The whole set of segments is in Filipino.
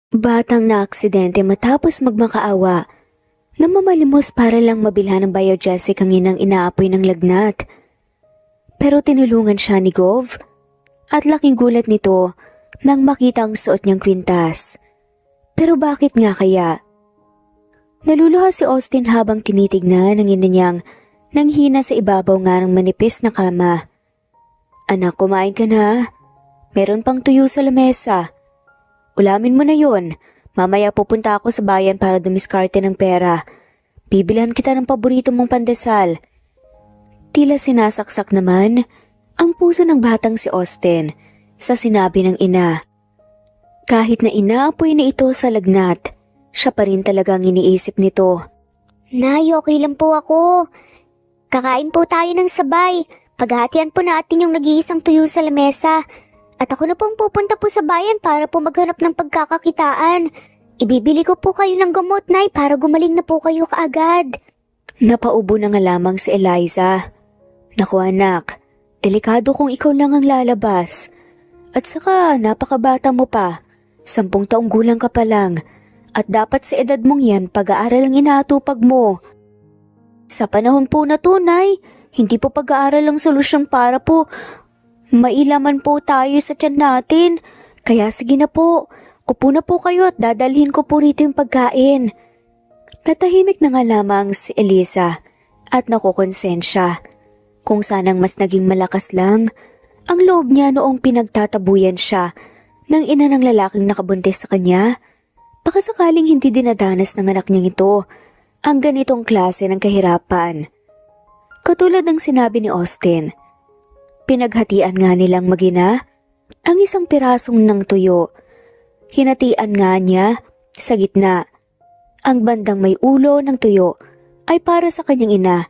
Batang na aksidente matapos magmakaawa na mamalimos para lang mabilhan ng biogesic ang inang inaapoy ng lagnat. Pero tinulungan siya ni Gov at laking gulat nito nang makita ang suot niyang kwintas. Pero bakit nga kaya? Naluluha si Austin habang tinitignan ang ina niyang nanghina sa ibabaw nga ng manipis na kama. Anak, kumain ka na. Meron pang tuyo sa lamesa. Ulamin mo na yon. Mamaya pupunta ako sa bayan para dumiskarte ng pera. Bibilhan kita ng paborito mong pandesal. Tila sinasaksak naman ang puso ng batang si Austin sa sinabi ng ina. Kahit na inaapoy na ito sa lagnat, siya pa rin talagang iniisip nito. Nay, okay lang po ako. Kakain po tayo ng sabay. Paghahatian po natin yung nag-iisang tuyo sa lamesa. At ako na pong pupunta po sa bayan para po maghanap ng pagkakakitaan. Ibibili ko po kayo ng gamot, Nay, para gumaling na po kayo kaagad. Napaubo na nga lamang si Eliza. Naku anak, delikado kung ikaw lang ang lalabas. At saka napakabata mo pa. 10 taong gulang ka pa lang. At dapat sa edad mong yan pag-aaral ang inaatupag mo. Sa panahon po na to, Nay, hindi po pag-aaral ang solusyon para po mailaman po tayo sa tiyan natin. Kaya sige na po, upo na po kayo at dadalhin ko po rito yung pagkain. Natahimik na nga lamang si Eliza at nakukonsensya. Kung sanang mas naging malakas lang ang loob niya noong pinagtatabuyan siya ng ina ng lalaking nakabuntis sa kanya. Baka sakaling hindi dinadanas ng anak niyang ito ang ganitong klase ng kahirapan. Katulad ng sinabi ni Austin, pinaghatian nga nilang magina ang isang pirasong ng tuyo. Hinatian nga niya sa gitna. Ang bandang may ulo ng tuyo ay para sa kanyang ina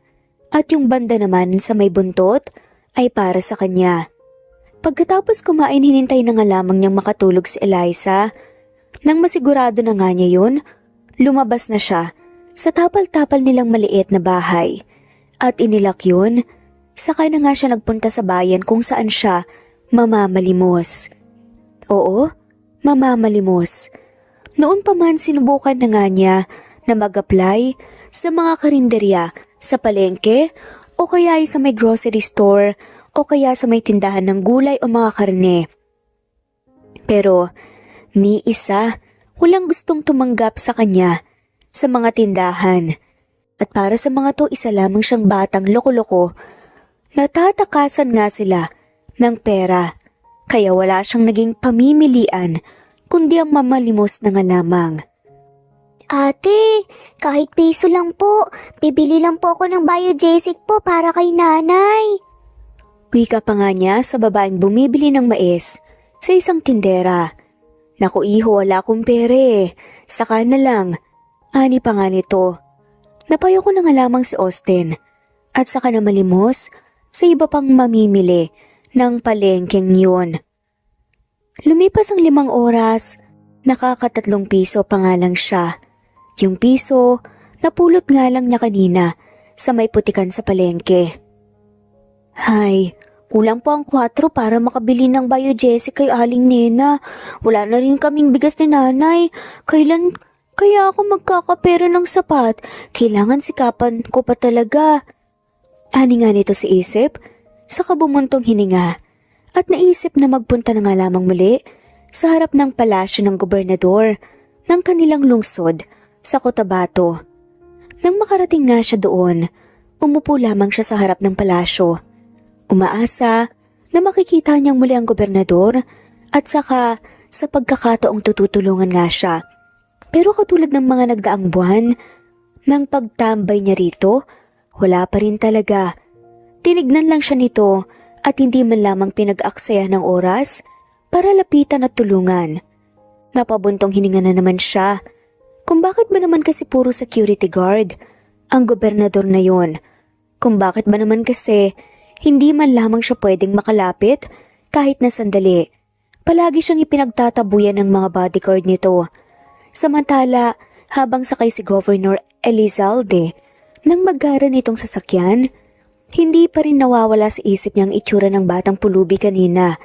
at yung banda naman sa may buntot ay para sa kanya. Pagkatapos kumain, hinintay na nga lamang niyang makatulog si Eliza. Nang masigurado na nga niya yun, lumabas na siya sa tapal-tapal nilang maliit na bahay. At inilak yun, saka na nga siya nagpunta sa bayan kung saan siya mamamalimos. Oo, mamamalimos. Noon pa man sinubukan na nga niya na mag-apply sa mga karinderya sa palengke o kaya ay sa may grocery store o kaya sa may tindahan ng gulay o mga karne. Pero ni isa, walang gustong tumanggap sa kanya sa mga tindahan. At para sa mga to, isa lamang siyang batang loko-loko. Natatakasan nga sila ng pera, kaya wala siyang naging pamimilian kundi ang mamalimos na nga lamang. Ate, kahit piso lang po, bibili lang po ako ng biogesic po para kay nanay. Wika pa nga niya sa babaeng bumibili ng mais sa isang tindera. Naku iho, wala akong pere. Saka na lang. Ani pa nga nito. Napayo ko na nga lamang si Austin at saka na malimos sa iba pang mamimili ng palengkeng yun. Lumipas ang 5 oras, nakaka3 piso pa nga lang siya. Yung piso, napulot nga lang niya kanina sa may putikan sa palengke. Hay, kulang po ang 4 para makabili ng biogesic kay Aling Nena. Wala na rin kaming bigas ni nanay. Kailan kaya ako magkakapera ng sapat? Kailangan sikapan ko pa talaga. Ani nga nito si isip, saka bumuntong hininga at naisip na magpunta na nga lamang muli sa harap ng palasyo ng gobernador ng kanilang lungsod sa Cotabato. Nang makarating nga siya doon, umupo lamang siya sa harap ng palasyo. Umaasa na makikita niyang muli ang gobernador at saka sa pagkakataong tutulungan nga siya. Pero katulad ng mga nagdaang buwan, nang pagtambay niya rito, wala pa rin talaga. Tinignan lang siya nito at hindi man lamang pinag-aksaya ng oras para lapitan at tulungan. Napabuntong hininga na naman siya. Kung bakit ba naman kasi puro security guard ang gobernador na yon? Kung bakit ba naman kasi hindi man lamang siya pwedeng makalapit kahit na sandali. Palagi siyang ipinagtatabuyan ng mga bodyguard nito. Samantala, habang sakay si Governor Elizalde nang maggara nitong sasakyan, hindi pa rin nawawala sa isip niya ang itsura ng batang pulubi kanina.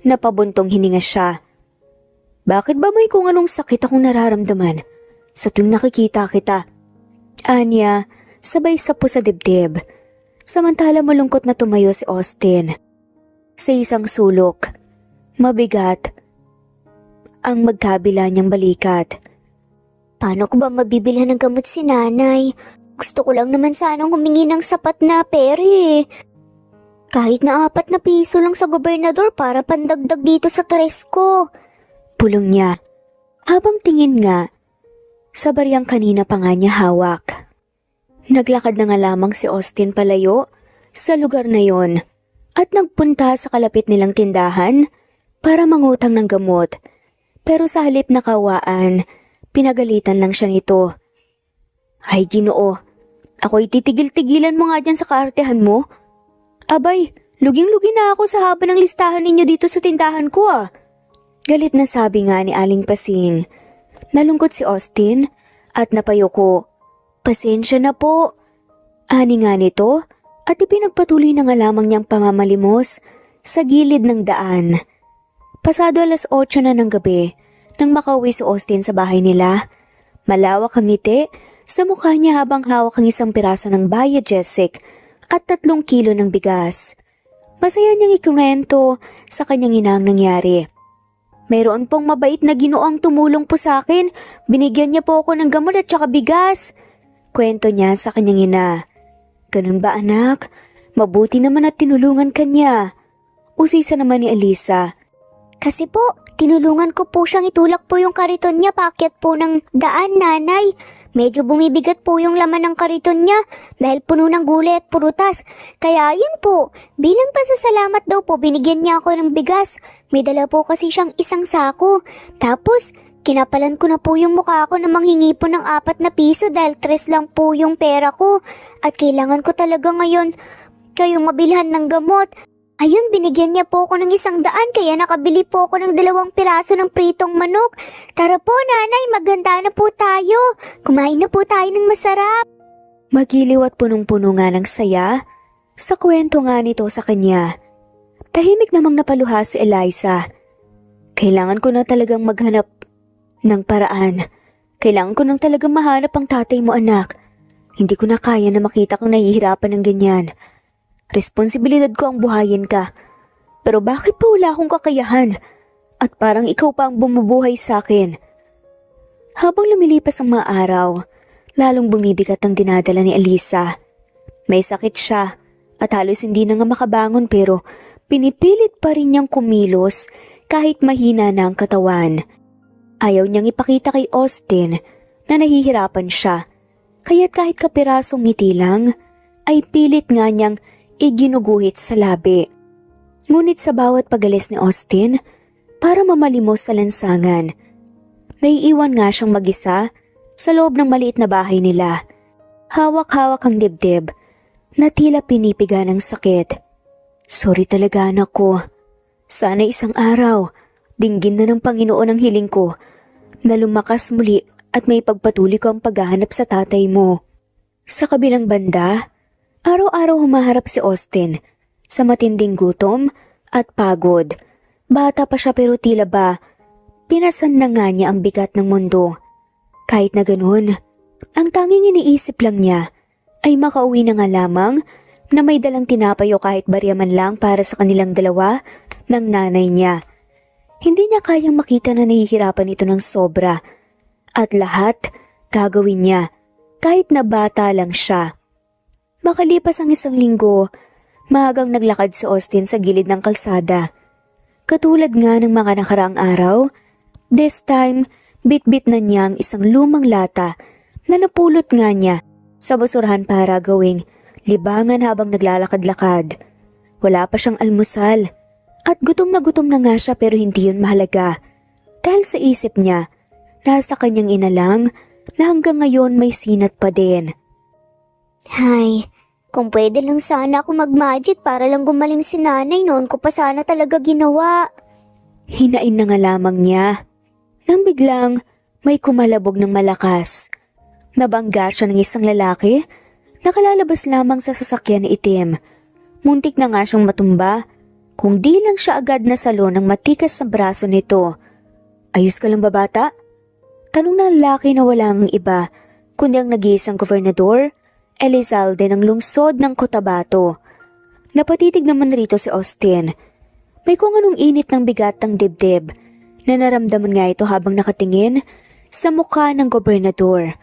Napabuntong hininga siya. Bakit ba may kung anong sakit akong nararamdaman sa tuwing nakikita kita? Anya, sabay sapo sa dibdib. Samantala malungkot na tumayo si Austin. Sa isang sulok, mabigat ang magkabila niyang balikat. Paano ko ba mabibilhan ng gamot si nanay? Gusto ko lang naman sanang humingi ng sapat na pera eh. Kahit na 4 na piso lang sa gobernador para pandagdag dito sa tres ko. Pulong niya, habang tingin nga sa bariyang kanina pa nga niya hawak. Naglakad na nga lamang si Austin palayo sa lugar na yon at nagpunta sa kalapit nilang tindahan para mangutang ng gamot. Pero sa halip na kawaan, pinagalitan lang siya nito. Ay Ginoo, ako'y titigil-tigilan mo nga dyan sa kaartehan mo. Abay, luging-lugi na ako sa haba ng listahan ninyo dito sa tindahan ko ah. Galit na sabi nga ni Aling Pasing. Nalungkot si Austin at napayuko. Pasensya na po. Ani nga nito at ipinagpatuloy na nga lamang niyang pamamalimos sa gilid ng daan. Pasado 8:00 na ng gabi nang makauwi si Austin sa bahay nila. Malawak ang ngiti sa mukha niya habang hawak ang isang piraso ng Biogesic at 3 kilo ng bigas. Masaya niyang ikunwento sa kanyang ina ang nangyari. Mayroon pong mabait na Ginoong tumulong po sa akin. Binigyan niya po ako ng gamot at saka bigas. Kwento niya sa kanyang ina. Ganun ba anak? Mabuti naman at tinulungan ka niya. Usisa naman ni Alisa. Kasi po, tinulungan ko po siyang itulak po yung kariton niya paakyat po ng daan, nanay. Medyo bumibigat po yung laman ng kariton niya dahil puno ng gulay at prutas. Kaya yun po, bilang pasasalamat daw po binigyan niya ako ng bigas. May dala po kasi siyang isang sako. Tapos, kinapalan ko na po yung mukha ko na manghingi po ng 4 na piso dahil 3 lang po yung pera ko. At kailangan ko talaga ngayon kayong mabilhan ng gamot. Ayun, binigyan niya po ako ng 100 kaya nakabili po ako ng 2 piraso ng pritong manok. Tara po nanay, maganda na po tayo. Kumain na po tayo ng masarap. Magiliw at punong-puno nga ng saya sa kwento nga nito sa kanya. Tahimik namang napaluha si Eliza. Kailangan ko na talagang maghanap ng paraan. Kailangan ko nang talagang mahanap ang tatay mo anak. Hindi ko na kaya na makita kang nahihirapan ng ganyan. Responsibilidad ko ang buhayin ka. Pero bakit pa wala akong kakayahan? At parang ikaw pa ang bumubuhay sa akin. Habang lumilipas ang mga araw, lalong bumibigat ang dinadala ni Alisa. May sakit siya at halos hindi na nga makabangon pero pinipilit pa rin niyang kumilos kahit mahina na ang katawan. Ayaw niyang ipakita kay Austin na nahihirapan siya. Kaya't kahit kapirasong ngiti lang, ay pilit nga niyang iginuguhit sa labi. Ngunit sa bawat pagalis ni Austin, para mamalimos sa lansangan, may iwan nga siyang mag-isa sa loob ng maliit na bahay nila. Hawak-hawak ang dibdib na tila pinipiga ng sakit. Sorry talaga anak ko. Sana isang araw, dinggin na ng Panginoon ang hiling ko na lumakas muli at may pagpatuloy ko ang paghahanap sa tatay mo. Sa kabilang banda, araw-araw humaharap si Austin sa matinding gutom at pagod. Bata pa siya pero tila ba pinasan na nga niya ang bigat ng mundo. Kahit na ganun, ang tanging iniisip lang niya ay makauwi na nga lamang na may dalang tinapay o kahit barya man lang para sa kanilang dalawa ng nanay niya. Hindi niya kayang makita na nahihirapan ito ng sobra at lahat gagawin niya kahit na bata lang siya. Makalipas ang 1 linggo, maagang naglakad si Austin sa gilid ng kalsada. Katulad nga ng mga nakaraang araw, this time bitbit na niya ang isang lumang lata na napulot nga niya sa basurahan para gawing libangan habang naglalakad-lakad. Wala pa siyang almusal at gutom na nga siya pero hindi yun mahalaga. Dahil sa isip niya, nasa kanyang ina lang na hanggang ngayon may sinat pa din. Hay, kung pwede lang sana ako mag-magic para lang gumaling si nanay, noon ko pa sana talaga ginawa. Hinain na nga lamang niya. Nang biglang may kumalabog ng malakas. Nabangga siya ng isang lalaki, nakalalabas lamang sa sasakyan na itim. Muntik na nga siyang matumba, kung di lang siya agad nasalo ng matikas sa braso nito. Ayos ka lang ba bata? Tanong ng lalaki na walang iba, kundi ang nag-iisang gobernador, Elizalde ng lungsod ng Cotabato. Napatitig naman rito si Austin. May kung anong init ng bigat ng dibdib na naramdaman nga ito habang nakatingin sa mukha ng gobernador.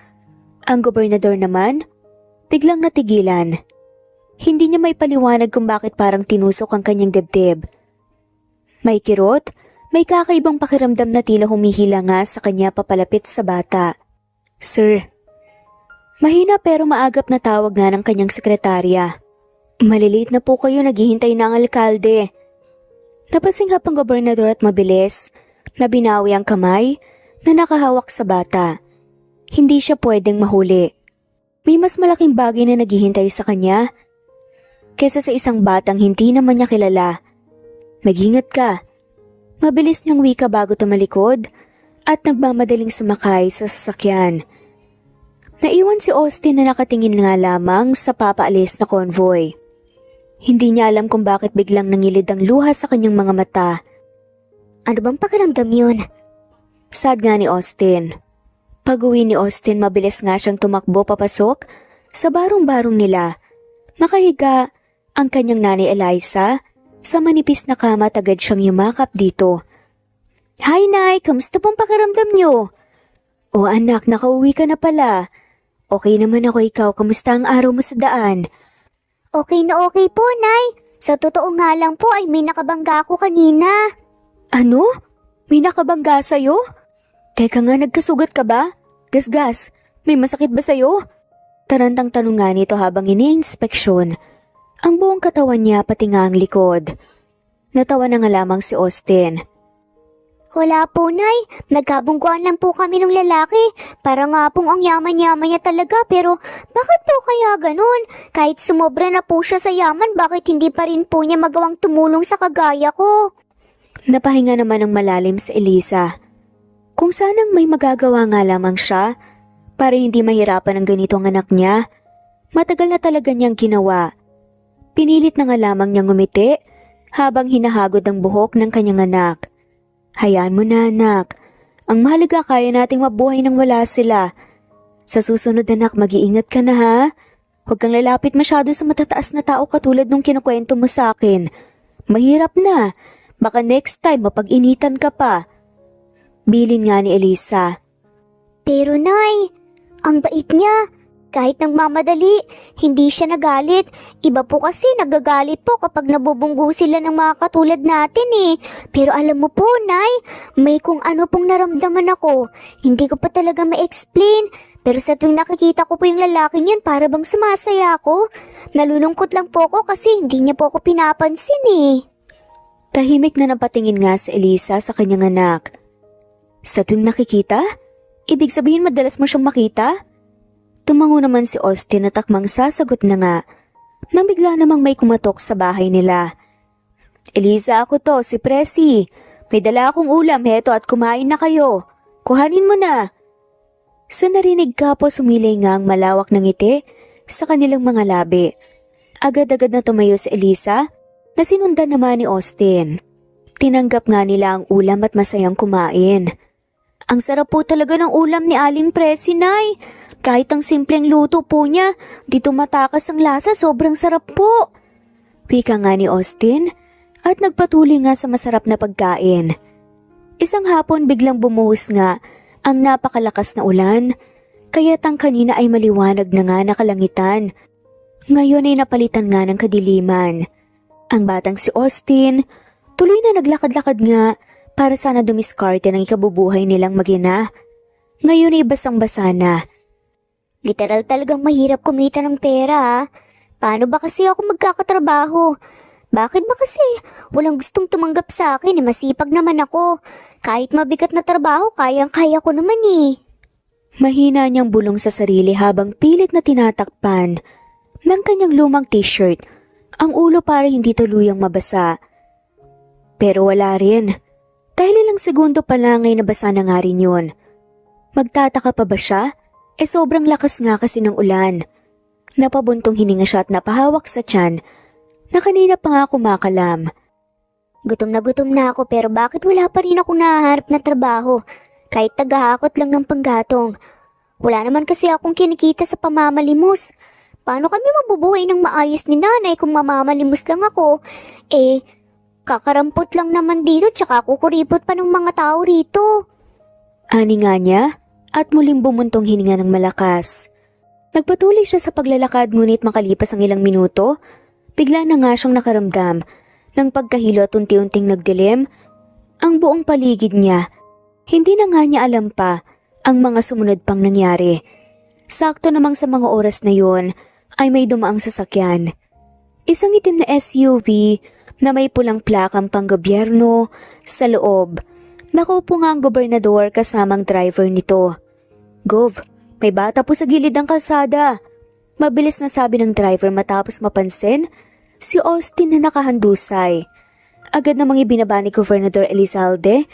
Ang gobernador naman, biglang natigilan. Hindi niya may paliwanag kung bakit parang tinusok ang kanyang dibdib. May kirot, may kakaibang pakiramdam na tila humihila nga sa kanya papalapit sa bata. Sir. Mahina pero maagap na tawag nga ng kanyang sekretarya. Maliliit na po kayo, naghihintay na ang alkalde. Napasinghap ang gobernador at mabilis na binawi ang kamay na nakahawak sa bata. Hindi siya pwedeng mahuli. May mas malaking bagay na naghihintay sa kanya kesa sa isang batang hindi naman niya kilala. Mag-ingat ka. Mabilis niyang wika bago tumalikod at nagmamadaling sumakay sa sasakyan. Naiwan si Austin na nakatingin nga lamang sa papaalis na convoy. Hindi niya alam kung bakit biglang nangilid ang luha sa kanyang mga mata. Ano bang pakiramdam yun? Sad nga ni Austin. Pag-uwi ni Austin, mabilis nga siyang tumakbo papasok sa barong-barong nila. Nakahiga ang kanyang nanay Eliza sa manipis na kama at agad siyang yumakap dito. Hi Nay, kamusta pong pakiramdam niyo? O anak, nakauwi ka na pala. Okay naman ako, ikaw, kamusta ang araw mo sa daan? Okay na okay po, Nay. Sa totoo nga lang po ay may nakabangga ako kanina. Ano? May nakabangga sa'yo? Teka nga, nagkasugat ka ba? Gasgas, may masakit ba sa'yo? Tarantang tanong nga nito habang ini-inspeksyon. Ang buong katawan niya pati nga ang likod. Natawa na nga lamang si Austin. Wala po, Nay. Nagkabungguan lang po kami ng lalaki. Para nga pong ang yaman-yaman niya talaga, pero bakit po kaya ganun? Kahit sumobra na po siya sa yaman, bakit hindi pa rin po niya magawang tumulong sa kagaya ko? Napahinga naman ng malalim sa Eliza. Kung sanang may magagawa nga lamang siya para hindi mahirapan ang ganito ang anak niya, matagal na talaga niyang ginawa. Pinilit na nga lamang niyang ngumiti habang hinahagod ang buhok ng kanyang anak. Hayaan mo na anak, ang mahalaga kaya nating mabuhay nang wala sila. Sa susunod anak, mag-iingat ka na ha. Huwag kang lalapit masyado sa matataas na tao katulad nung kinukwento mo sa akin. Mahirap na, baka next time mapag-initan ka pa. Bilin nga ni Eliza. Pero Nay, ang bait niya. Kahit nagmamadali, hindi siya nagalit. Iba po kasi nagagalit po kapag nabubunggo sila ng mga katulad natin eh. Pero alam mo po, Nay, may kung ano pong naramdaman ako. Hindi ko pa talaga ma-explain. Pero sa tuwing nakikita ko po yung lalaking yan, para bang sumasaya ako. Nalulungkot lang po ako kasi hindi niya po ako pinapansin eh. Tahimik na napatingin nga si Eliza sa kanyang anak. Sa tuwing nakikita? Ibig sabihin madalas mo siyang makita? Tumango naman si Austin at akmang sasagot na nga nang bigla namang may kumatok sa bahay nila. Eliza, ako to, si Presi. May dala akong ulam, heto at kumain na kayo. Kuhanin mo na. Sa narinig ka po sumilay nga ang malawak ng ngiti sa kanilang mga labi. Agad-agad na tumayo si Eliza na sinundan naman ni Austin. Tinanggap nga nila ang ulam at masayang kumain. Ang sarap po talaga ng ulam ni Aling Presi, Nay. Kahit ang simpleng luto po niya, di tumatakas ang lasa, sobrang sarap po. Wika nga ni Austin at nagpatuloy nga sa masarap na pagkain. Isang hapon biglang bumuhos nga ang napakalakas na ulan, kaya't ang kanina ay maliwanag na nga na kalangitan. Ngayon ay napalitan nga ng kadiliman. Ang batang si Austin, tuloy na naglakad-lakad nga para sana dumiskarte ng ikabubuhay nilang mag-ina. Ngayon ay basang-basa na. Literal talagang mahirap kumita ng pera ah. Paano ba kasi ako magkakatrabaho? Bakit ba kasi walang gustong tumanggap sa akin eh, masipag naman ako. Kahit mabigat na trabaho, kayang-kaya ko naman eh. Mahina niyang bulong sa sarili habang pilit na tinatakpan ng kanyang lumang t-shirt ang ulo para hindi tuluyang mabasa. Pero wala rin. Dahil ilang segundo pa lang ay nabasa na nga rin yun. Magtataka pa ba siya? Sobrang lakas nga kasi ng ulan. Napabuntong hininga siya at napahawak sa tiyan na kanina pa nga kumakalam. Gutom na ako pero bakit wala pa rin akong nahaharap na trabaho? Kahit tagahakot lang ng panggatong. Wala naman kasi akong kinikita sa pamamalimos. Paano kami mabubuhay ng maayos ni nanay kung mamamalimos lang ako? Kakarampot lang naman dito tsaka kukuripot pa ng mga tao rito. Ani nga niya at muling bumuntong hininga ng malakas. Nagpatuloy siya sa paglalakad ngunit makalipas ang ilang minuto, bigla na nga siyang nakaramdam ng pagkahilo at unti-unting nagdilim ang buong paligid niya. Hindi na nga niya alam pa ang mga sumunod pang nangyari. Sakto namang sa mga oras na yun ay may dumaang sasakyan. Isang itim na SUV na may pulang plakang panggobyerno sa loob. Nakaupo nga ang gobernador kasamang driver nito. "Gov, may bata po sa gilid ng kalsada." Mabilis na sabi ng driver matapos mapansin si Austin na nakahandusay. Agad namang ibinaba ni Gobernador Elizalde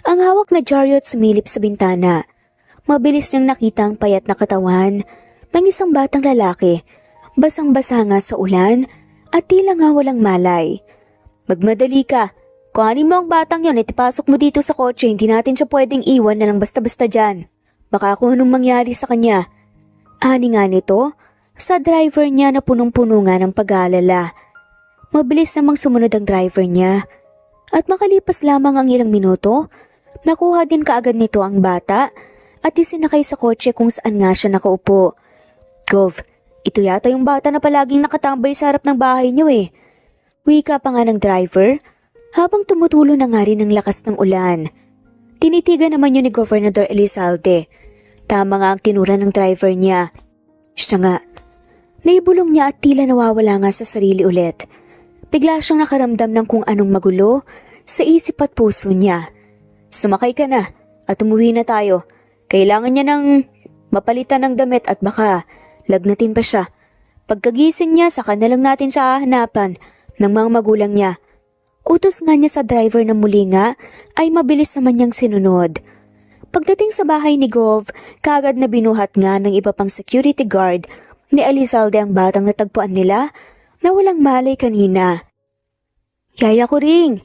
ang hawak na dyaryo at sumilip sa bintana. Mabilis niyang nakita ang payat na katawan ng isang batang lalaki. Basang-basa nga sa ulan at tila nga walang malay. "Magmadali ka. Kuhanin mo ang batang yon at ipasok mo dito sa kotse. Hindi natin siya pwedeng iwan na lang basta-basta dyan. Baka kung anong mangyari sa kanya." Ani nga nito sa driver niya na punong-puno nga ng pag-aalala. Mabilis namang sumunod ang driver niya. At makalipas lamang ang ilang minuto, nakuha din kaagad nito ang bata at isinakay sa kotse kung saan nga siya nakaupo. "Gov, ito yata yung bata na palaging nakatambay sa harap ng bahay niyo eh." Wika pa nga ng driver habang tumutulo na nga rin ang lakas ng ulan. Tinitigan naman yun ni Gobernador Elizalde. Tama nga ang tinura ng driver niya. Siya nga. Naibulong niya at tila nawawala nga sa sarili ulit. Bigla siyang nakaramdam ng kung anong magulo sa isip at puso niya. "Sumakay ka na at umuwi na tayo. Kailangan niya ng mapalitan ng damit at baka lagnatin pa siya. Pagkagising niya saka na lang natin siya hahanapan ng mga magulang niya." Utos nga niya sa driver na muli nga ay mabilis naman niyang sinunod. Pagdating sa bahay ni Gov, kaagad na binuhat nga ng iba pang security guard ni Elizalde ang batang natagpuan nila na walang malay kanina. "Yaya ko ring!"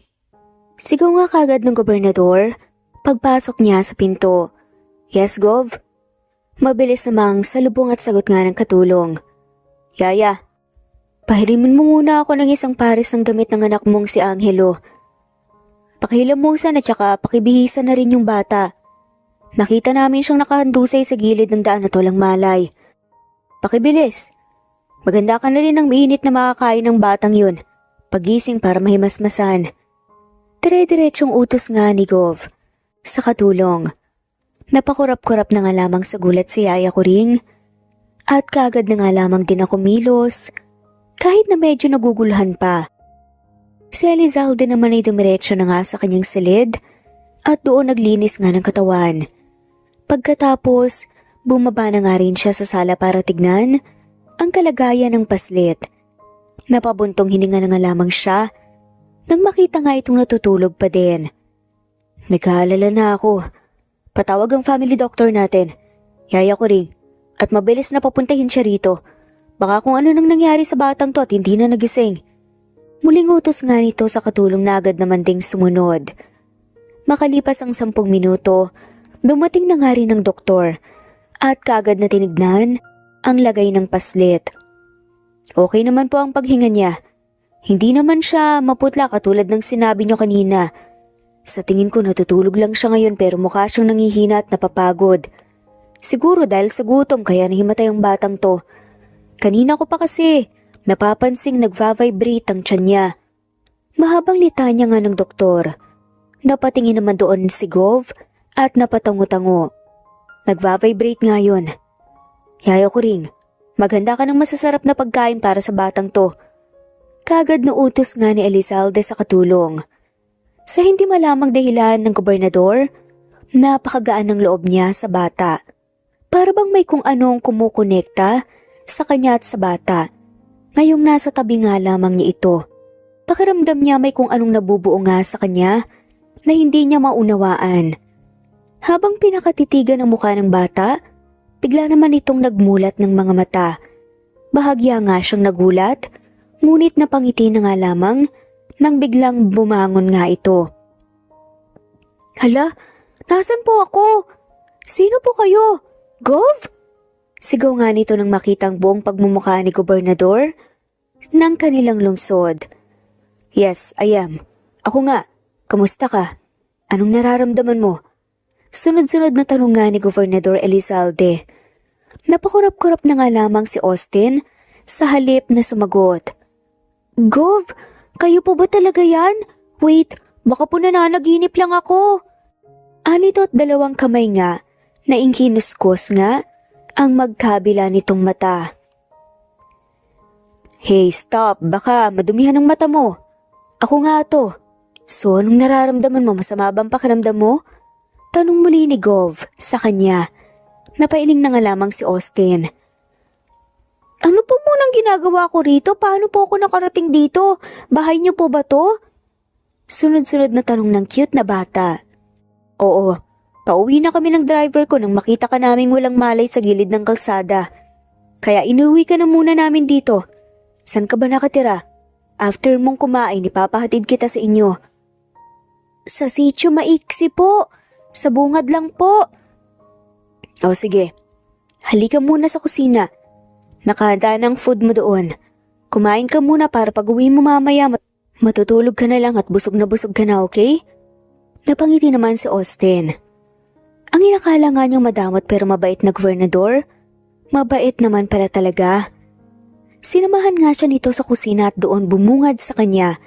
Sigaw nga kaagad ng gobernador pagpasok niya sa pinto. "Yes, Gov?" Mabilis namang salubong at sagot nga ng katulong. "Yaya, pahirimin mo muna ako ng isang pares ng damit ng anak mong si Angelo. Pakihilamusan at saka pakibihisan na rin yung bata. Nakita namin siyang nakahandusay sa gilid ng daan at walang malay. Pakibilis. Maganda ka na rin ng mainit na makakain ng batang yun. Pagising para mahimasmasan." Dire-diretsong utos nga ni Gov sa katulong. Napakurap-kurap na nga lamang sa gulat si Yaya ko ring at kaagad na nga lamang din ako milos kahit na medyo naguguluhan pa. Si Elizalde naman ay dumiretso na nga sa kanyang silid at doon naglinis nga ng katawan. Pagkatapos, bumaba na nga rin siya sa sala para tignan ang kalagayan ng paslit. Napabuntong hininga na nga lamang siya nang makita nga itong natutulog pa din. "Nag-aalala na ako. Patawag ang family doctor natin. Yaya ko ring. At mabilis na papuntahin siya rito. Baka kung ano nang nangyari sa batang to at hindi na nagising." Muling utos nga nito sa katulong na agad naman ding sumunod. Makalipas ang 10 minuto, dumating na nga rin ang doktor at kaagad na tinignan ang lagay ng paslit. Okay naman po ang paghinga niya. Hindi naman siya maputla katulad ng sinabi niyo kanina. Sa tingin ko natutulog lang siya ngayon pero mukha siyang nangihina at napapagod. Siguro dahil sa gutom kaya nahimatay ang batang to. Kanina ko pa kasi napapansing nagva-vibrate ang tiyan niya. Mahabang litanya nga ng doktor. Napatingin naman doon si Gov at napatango-tango. Nagva-vibrate nga yun. Yaya ko ring, maghanda ka ng masasarap na pagkain para sa batang to. Kaagad na utos nga ni Elizalde sa katulong. Sa hindi malamang dahilan ng gobernador, napakagaan ng loob niya sa bata. Para bang may kung anong kumukonekta sa kanya at sa bata. Ngayong nasa tabi nga lamang niya ito. Pakiramdam niya may kung anong nabubuo nga sa kanya na hindi niya maunawaan. Habang pinakatitigan ang mukha ng bata, bigla naman itong nagmulat ng mga mata. Bahagya nga siyang nagulat, ngunit napangiti na nga lamang nang biglang bumangon nga ito. Hala, nasan po ako? Sino po kayo? Gov? Sigaw nga nito nang makitang buong pagmumukha ni Gobernador ng kanilang lungsod. Yes, I am. Ako nga. Kamusta ka? Anong nararamdaman mo? Sunod-sunod na tanong nga ni Gobernador Elizalde. Napakurap-kurap na nga lamang si Austin sa halip na sumagot. Gov, kayo po ba talaga yan? Wait, baka po nananaginip lang ako. Anito at dalawang kamay nga na inkinuskos nga ang magkabila nitong mata. Hey, stop! Baka madumihan ang mata mo. Ako nga to. So, anong nararamdaman mo? Masama bang pakiramdam mo? Tanong muli ni Gov sa kanya. Napailing na nga lamang si Austin. Ano po munang ginagawa ko rito? Paano po ako nakarating dito? Bahay niyo po ba to? Sunod-sunod na tanong ng cute na bata. Oo, pauwi na kami ng driver ko nang makita ka naming walang malay sa gilid ng kalsada. Kaya inuwi ka na muna namin dito. San ka ba nakatira? After mong kumain, ipapahatid kita sa inyo. Sa sitio maiksi po. Sa bungad lang po. O sige, halika muna sa kusina. Nakahanda ng food mo doon. Kumain ka muna para pag-uwi mo mamaya matutulog ka na lang at busog ka na, okay? Napangiti naman si Austin. Ang inakala nga niyang madamot pero mabait na gobernador. Mabait naman pala talaga. Sinamahan nga siya nito sa kusina at doon bumungad sa kanya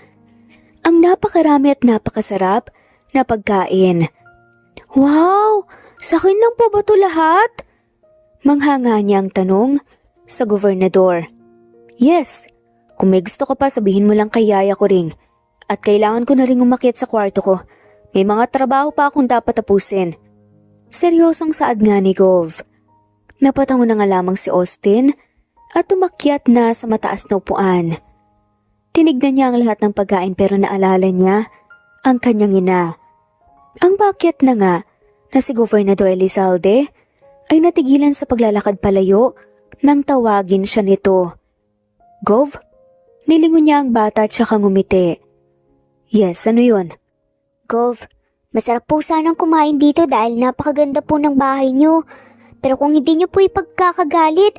ang napakarami at napakasarap na pagkain. Wow! Sa akin lang po ba ito lahat? Manghanga niya ang tanong sa gobernador. Yes, kung may gusto ka pa sabihin mo lang kay yaya ko ring. At kailangan ko na ring umakyat sa kwarto ko. May mga trabaho pa akong dapat tapusin. Seryosong saad nga ni Gov. Napatango na nga lamang si Austin at umakyat na sa mataas na upuan. Tinignan niya ang lahat ng pagkain pero naalala niya ang kanyang ina. Ang pakyat na nga na si Gobernador Elizalde ay natigilan sa paglalakad palayo nang tawagin siya nito. Gov? Nilingon niya ang bata at saka ngumiti. Yes, ano yun? Gov, masarap po sanang kumain dito dahil napakaganda po ng bahay niyo. Pero kung hindi niyo po ipagkakagalit,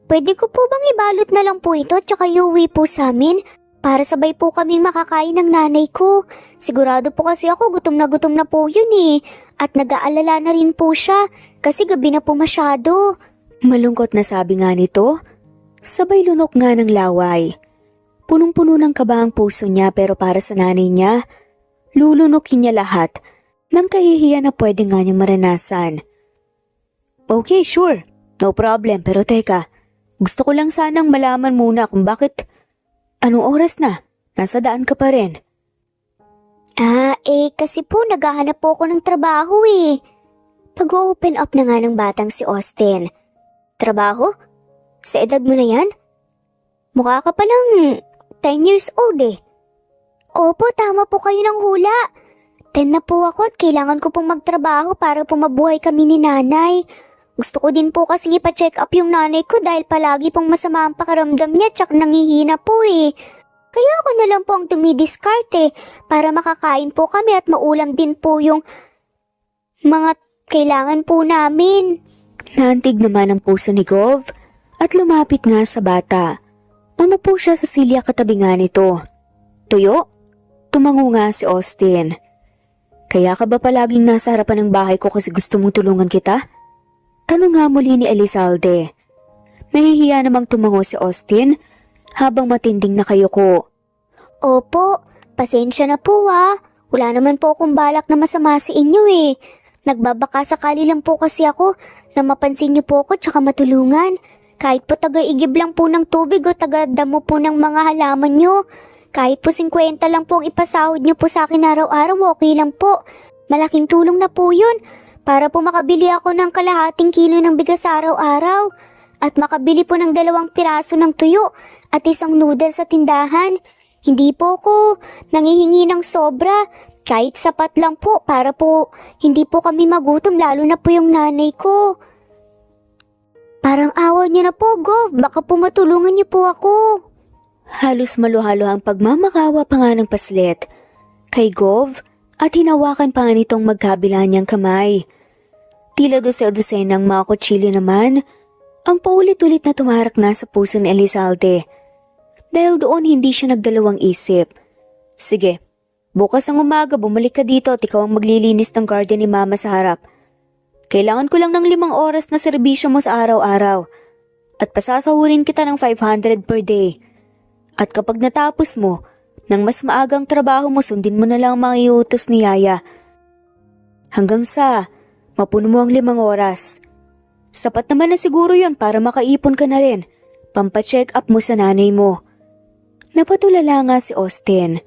pwede ko po bang ibalot na lang po ito at saka iuwi po sa amin para sabay po kaming makakain ng nanay ko. Sigurado po kasi ako gutom na po yun eh. At nag-aalala na rin po siya kasi gabi na po masyado. Malungkot na sabi nga nito. Sabay lunok nga ng laway. Punong-puno ng kaba ang puso niya pero para sa nanay niya, lulunukin niya lahat ng kahihiyan na pwede nga niyang maranasan. Okay, sure. No problem. Pero teka, gusto ko lang sanang malaman muna kung bakit. Anong oras na? Nasa daan ka pa rin. Kasi po naghahanap po ako ng trabaho eh. Pag-open up na nga ng batang si Austin. Trabaho? Sa edad mo na yan? Mukha ka palang 10 years old eh. Opo, tama po kayo ng hula. 10 na po ako at kailangan ko pong magtrabaho para po mabuhay kami ni nanay. Gusto ko din po kasing ipa-check up yung nanay ko dahil palagi pong masama ang pakiramdam niya tsak nangihina po eh. Kaya ako na lang po ang tumidiskarte para makakain po kami at maulam din po yung mga kailangan po namin. Naantig naman ang puso ni Gov at lumapit nga sa bata. Umupo siya sa silya katabi nga nito. Tuyo? Tumango nga si Austin. Kaya ka ba palaging nasa harapan ng bahay ko kasi gusto mong tulungan kita? Tanong nga muli ni Elizalde. Nahihiya namang tumango si Austin habang matinding na kayo ko. Opo, pasensya na po Wala naman po akong balak na masama sa inyo eh. Nagbabaka sakali lang po kasi ako na mapansin niyo po ako tsaka matulungan. Kahit po taga-igib lang po ng tubig o taga-damo po ng mga halaman niyo. Kahit po 50 lang po ang ipasahod niyo po sa akin araw-araw, okay lang po. Malaking tulong na po yun para po makabili ako ng kalahating kilo ng bigas araw-araw at makabili po ng 2 piraso ng tuyo at isang noodle sa tindahan. Hindi po ako nangihingi ng sobra, kahit sapat lang po para po hindi po kami magutom lalo na po yung nanay ko. Parang awa niyo na po, Gov. Baka po matulungan niyo po ako. Halos maluhalo ang pagmamakawa pa nga ng paslit kay Gov at hinawakan pa nga nitong magkabila niyang kamay. Tila dose-dose ng mga kutsilyo naman ang paulit-ulit na tumarak na sa puso ni Elizalde. Dahil doon hindi siya nagdalawang isip. Sige, bukas ang umaga bumalik ka dito at ikaw ang maglilinis ng garden ni Mama sa harap. Kailangan ko lang ng 5 oras na serbisyo mo sa araw-araw at pasasahurin kita ng 500 per day. At kapag natapos mo, nang mas maagang trabaho mo, sundin mo na lang ang mga iutos ni Yaya. Hanggang sa mapuno mo ang 5 oras. Sapat naman na siguro yon para makaipon ka na rin. Pampacheck up mo sa nanay mo. Napatulala nga si Austin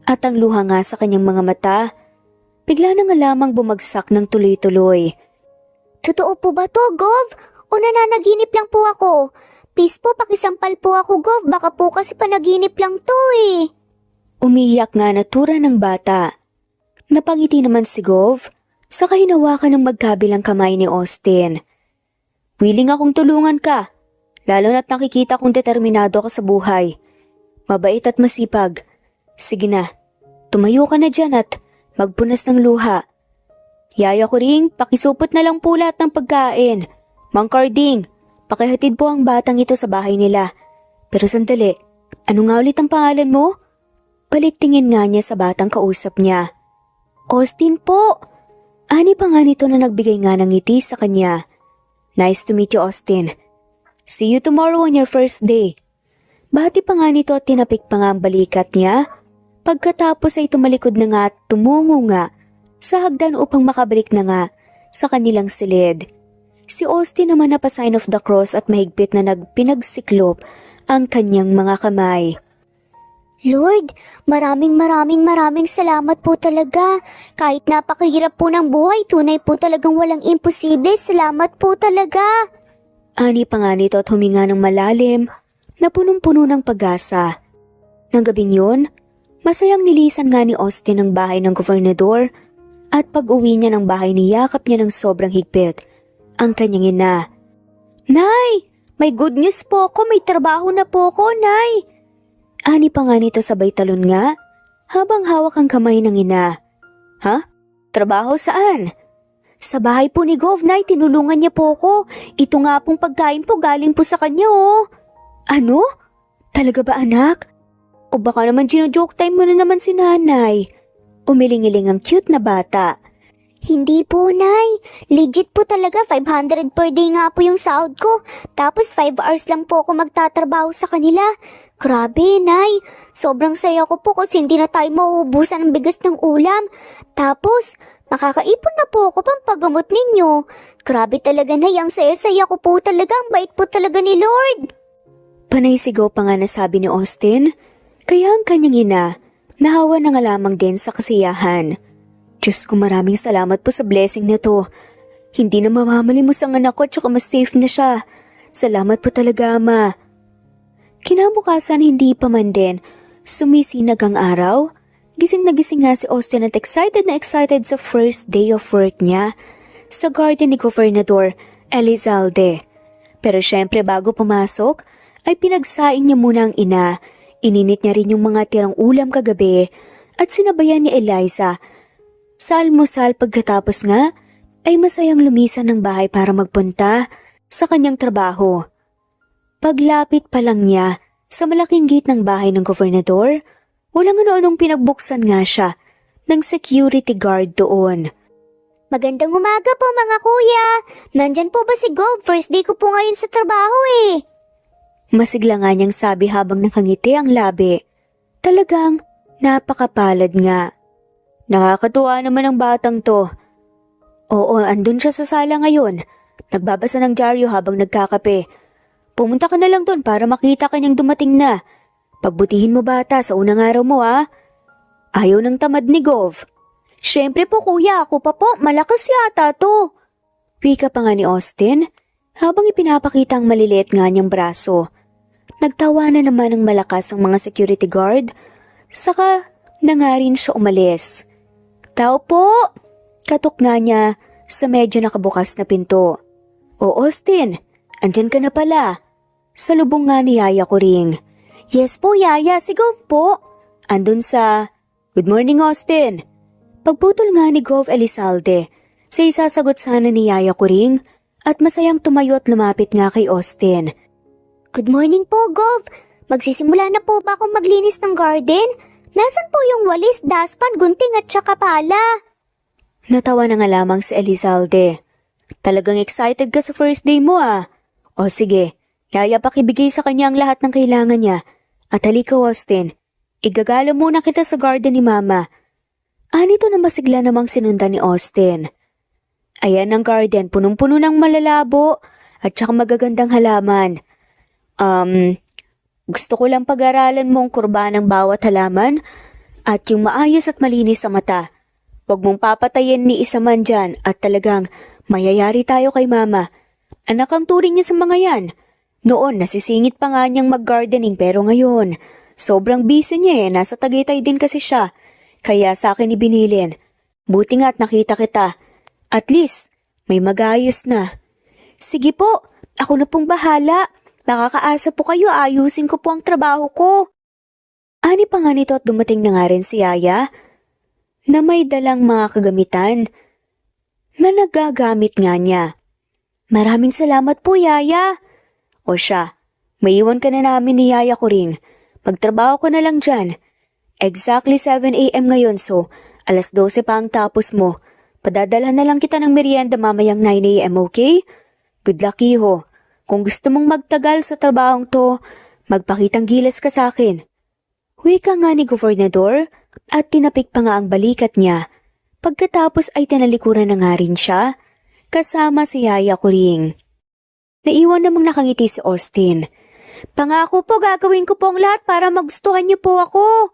at ang luha nga sa kanyang mga mata. Bigla na nga lamang bumagsak ng tuloy-tuloy. Totoo po ba to, Gov? O nananaginip lang po ako? Please po, pakisampal po ako, Gov. Baka po kasi panaginip lang to eh. Umiyak nga natura ng bata. Napangiti naman si Gov, saka hinawakan ng magkabilang kamay ni Austin. Willing akong tulungan ka, lalo na't nakikita kong determinado ka sa buhay. Mabait at masipag. Sige na, tumayo ka na dyan at magpunas ng luha. Yaya ko ring, pakisupot na lang po lahat ng pagkain. Mang Carding, pakihatid po ang batang ito sa bahay nila. Pero sandali, ano nga ulit ang pangalan mo? Paliktingin nga niya sa batang kausap niya. Austin po. Ani pa nga nito na nagbigay nga ng ngiti sa kanya. Nice to meet you, Austin. See you tomorrow on your first day. Bati pa nga nito at tinapik pa nga ang balikat niya. Pagkatapos ay tumalikod na nga at tumungo nga sa hagdan upang makabalik na nga sa kanilang silid. Si Austin naman na pa sign of the cross at mahigpit na nagpinagsiklop ang kanyang mga kamay. Lord, maraming salamat po talaga. Kahit napakahirap po ng buhay, tunay po talagang walang imposible. Salamat po talaga. Ani pa nga nito at huminga ng malalim na punong-puno ng pag-asa. Nang gabing yun, masayang nilisan nga ni Austin ang bahay ng gobernador at pag-uwi niya ng bahay niyakap niya ng sobrang higpit ang kanyang ina. Nay, may good news po ako. May trabaho na po ako, Nay. Ani pa nga nito sabay talon nga habang hawak ang kamay ng ina. Ha? Trabaho saan? Sa bahay po ni Gov, Nay. Tinulungan niya po ako. Ito nga pong pagkain po galing po sa kanya, oh. Ano? Talaga ba, anak? O baka naman gino-joke time mo na naman si nanay. Umiling-iling ang cute na bata. Hindi po, Nay. Legit po talaga, 500 per day nga po yung sahod ko. Tapos 5 hours lang po ako magtatrabaho sa kanila. Grabe, Nay. Sobrang saya ko po kasi hindi na tayo mauubusan ng bigas ng ulam. Tapos, makakaipon na po ako pang paggamot ninyo. Grabe talaga, Nay. Ang saya-saya ko po talaga. Ang bait po talaga ni Lord. Panay sigaw pa nga nasabi ni Austin. Kaya ang kanyang ina, nahawa na nga lamang din sa kasiyahan. Diyos ko, maraming salamat po sa blessing na to. Hindi na mamamalimos ang anak ko at saka mas safe na siya. Salamat po talaga, Ama. Kinabukasan hindi pa man din, sumisinag ang araw. Gising na gising nga si Austin at excited na excited sa first day of work niya sa garden ni Gobernador Elizalde. Pero syempre bago pumasok, ay pinagsaing niya muna ang ina. Ininit niya rin yung mga tirang ulam kagabi at sinabayan ni Eliza. Sa almusal pagkatapos nga, ay masayang lumisan ng bahay para magpunta sa kanyang trabaho. Paglapit pa lang niya sa malaking gate ng bahay ng gobernador, walang ano-anong pinagbuksan nga siya ng security guard doon. Magandang umaga po mga kuya. Nandyan po ba si Gov? First day ko po ngayon sa trabaho eh. Masigla nga niyang sabi habang nakangiti ang labi. Talagang napakapalad nga. Nakakatuwa naman ang batang to. Oo, andun siya sa sala ngayon. Nagbabasa ng dyaryo habang nagkakape. Pumunta ka na lang doon para makita kanyang dumating na. Pagbutihin mo bata sa unang araw mo ha. Ayaw ng tamad ni Gov. Siyempre po kuya, ako pa po, malakas yata to. Wika pa nga ni Austin habang ipinapakita ang maliliit nga niyang braso. Nagtawa na naman ng malakas ang mga security guard. Saka nangarin siya umalis. Tao po! Katok nga niya sa medyo nakabukas na pinto. O Austin, andyan ka na pala. Salubong nga ni Yaya ko ring. Yes po, Yaya. Si Gov po. Andun sa, Good morning, Austin. Pagputol nga ni Gov Elizalde, sa isasagot sana ni Yaya Kuring at masayang tumayo at lumapit nga kay Austin. Good morning po, Gov. Magsisimula na po ba akong maglinis ng garden? Nasaan po yung walis, daspan, gunting at saka pala? Natawa na nga lamang si Elizalde. Talagang excited ka sa first day mo ah. O sige, Yaya pakibigay sa kanya ang lahat ng kailangan niya. At halika Austin, igagala muna kita sa garden ni Mama. Anito na masigla namang sinundan ni Austin. Ayan ang garden, punong-puno ng malalabo at saka magagandang halaman. Gusto ko lang pag-aralan mong kurba ng bawat halaman at yung maayos at malinis sa mata. Huwag mong papatayin ni isa man dyan at talagang mayayari tayo kay Mama. Anak ang turing niya sa mga yan. Noon nasisingit pa nga niyang mag-gardening pero ngayon, sobrang busy niya nasa Tagaytay din kasi siya. Kaya sa akin ibinilin. Buti nga at nakita kita. At least, may mag-ayos na. Sige po, ako na pong bahala. Makakaasa po kayo, ayusin ko po ang trabaho ko. Ani pa nga nito at dumating na nga rin si Yaya na may dalang mga kagamitan na nagagamit nga niya. Maraming salamat po, Yaya. O siya, maiwan ka na namin ni Yaya Kuring. Magtrabaho ko na lang dyan. Exactly 7 a.m. ngayon so, alas 12 pa ang tapos mo. Padadalhan na lang kita ng merienda mamayang 9 a.m. okay? Good luck, Iho. Kung gusto mong magtagal sa trabahong to, magpakitang gilas ka sa akin. Wika nga ni Gobernador at tinapik pa nga ang balikat niya. Pagkatapos ay tinalikuran na nga rin siya, kasama si Yaya Kuring. Naiwan namang nakangiti si Austin. Pangako po gagawin ko po ang lahat para magustuhan niyo po ako.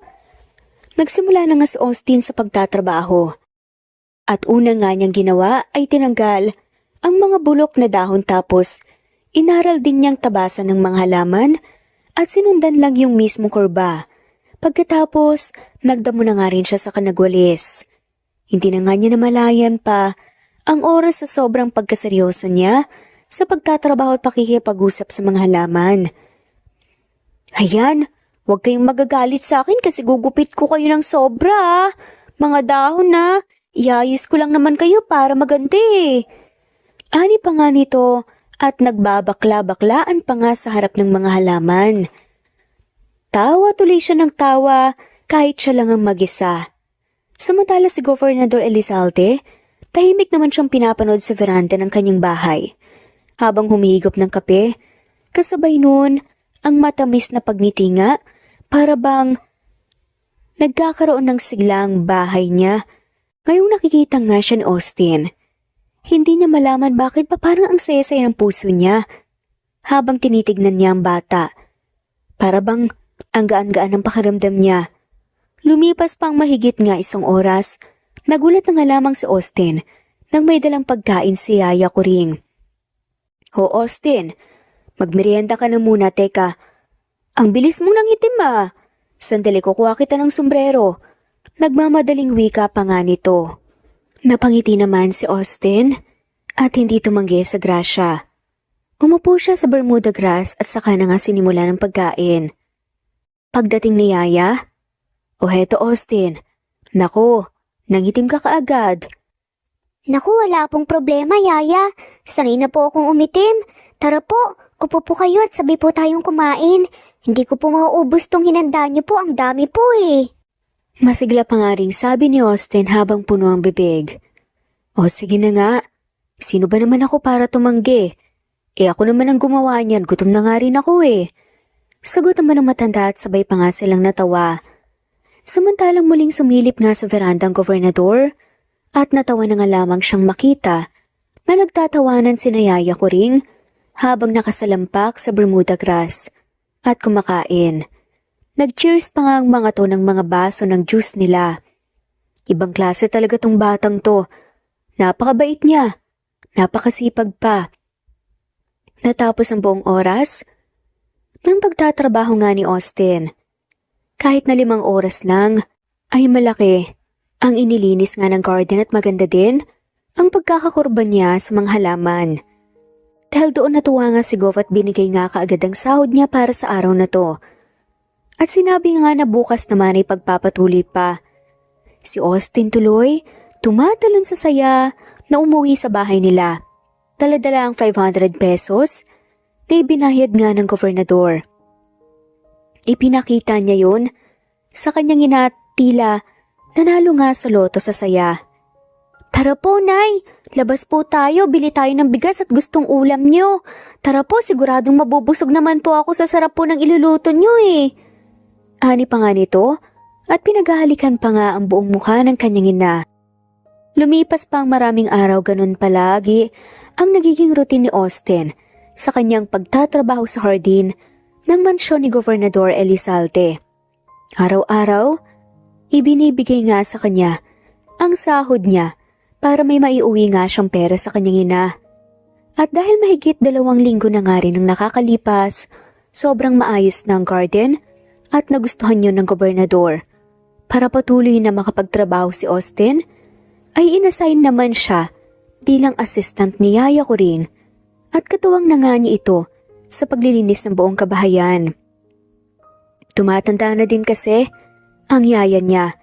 Nagsimula na nga si Austin sa pagtatrabaho. At una nga niyang ginawa ay tinanggal ang mga bulok na dahon tapos inaral din niyang tabasan ng mga halaman at sinundan lang yung mismo kurba. Pagkatapos, nagdamo na nga rin siya sa kanagwalis. Hindi na nga niya namalayan pa ang oras sa sobrang pagkaseryoso niya sa pagtatrabaho at pakikipag-usap sa mga halaman. Ayan, huwag kayong magagalit sa akin kasi gugupit ko kayo ng sobra. Mga dahon na, iayos ko lang naman kayo para maganda. Ani pa nga nito at nagbabakla-baklaan pa nga sa harap ng mga halaman. Tawa tuloy siya ng tawa kahit siya lang ang mag-isa. Samantala si Gobernador Elizalde, tahimik naman siyang pinapanood sa veranda ng kanyang bahay. Habang humihigop ng kape, kasabay noon ang matamis na pagngiti nga para bang nagkakaroon ng siglang bahay niya. Ngayong nakikita nga siya ni Austin, hindi niya malaman bakit pa parang ang saya-saya ng puso niya habang tinitignan niya ang bata. Para bang ang gaan-gaan ng pakiramdam niya. Lumipas pang mahigit nga 1 oras, nagulat na nga lamang si Austin nang may dalang pagkain si Yaya Kuring. O Austin, magmerienda ka na muna, teka. Ang bilis mong nangitim Sandali kukuha kita ng sombrero. Nagmamadaling wika pa nga nito. Napangiti naman si Austin at hindi tumanggi sa grasya. Umupo siya sa Bermuda grass at saka na nga sinimula ng pagkain. Pagdating ni Yaya, o heto Austin, naku, nangitim ka kaagad. Naku, wala pong problema, Yaya. Sanay na po akong umitim. Tara po, upo po kayo at sabay po tayong kumain. Hindi ko po mauubos tong hinanda niyo po, ang dami po Masigla pa nga ring sabi ni Austin habang puno ang bibig. O sige na nga, sino ba naman ako para tumanggi? Ako naman ang gumawa niyan, gutom na nga rin ako Sagot naman ng matanda at sabay pa nga silang natawa. Samantalang muling sumilip nga sa verandang Gobernador at natawa na nga lamang siyang makita na nagtatawanan si Yaya Kuring habang nakasalampak sa Bermuda grass at kumakain. Nag-cheers pa nga ang mga to ng mga baso ng juice nila. Ibang klase talaga tong batang to. Napakabait niya. Napakasipag pa. Natapos ang buong oras ng pagtatrabaho nga ni Austin. Kahit na 5 oras lang, ay malaki ang inilinis nga ng garden at maganda din ang pagkakakurban niya sa mga halaman. Dahil doon natuwa nga si Gov at binigay nga kaagad ang sahod niya para sa araw na to. At sinabi nga na bukas naman ay pagpapatuloy pa. Si Austin tuloy, tumatalon sa saya na umuwi sa bahay nila. Dala-dala ang 500 pesos na ibinayad nga ng gobernador. Ipinakita niya yun sa kanyang ina at tila nanalo nga sa loto sa saya. Tara po, Nay! Labas po tayo, bili tayo ng bigas at gustong ulam niyo. Tara po, siguradong mabubusog naman po ako sa sarap po ng iluluto niyo eh. Ani pa nga nito at pinaghahalikan pa nga ang buong mukha ng kanyang ina. Lumipas pa ang maraming araw, ganun palagi ang nagiging routine ni Austin sa kanyang pagtatrabaho sa hardin ng mansyon ni Gobernador Elizalde. Araw-araw, ibinibigay nga sa kanya ang sahod niya para may maiuwi nga siyang pera sa kanyang ina. At dahil mahigit 2 linggo na nga rin ang nakakalipas, sobrang maayos na ang garden at nagustuhan yun ng gobernador. Para patuloy na makapagtrabaho si Austin, ay inassign naman siya bilang assistant ni Yaya Kuring at katuwang na nga niya ito sa paglilinis ng buong kabahayan. Tumatanda na din kasi ang yaya niya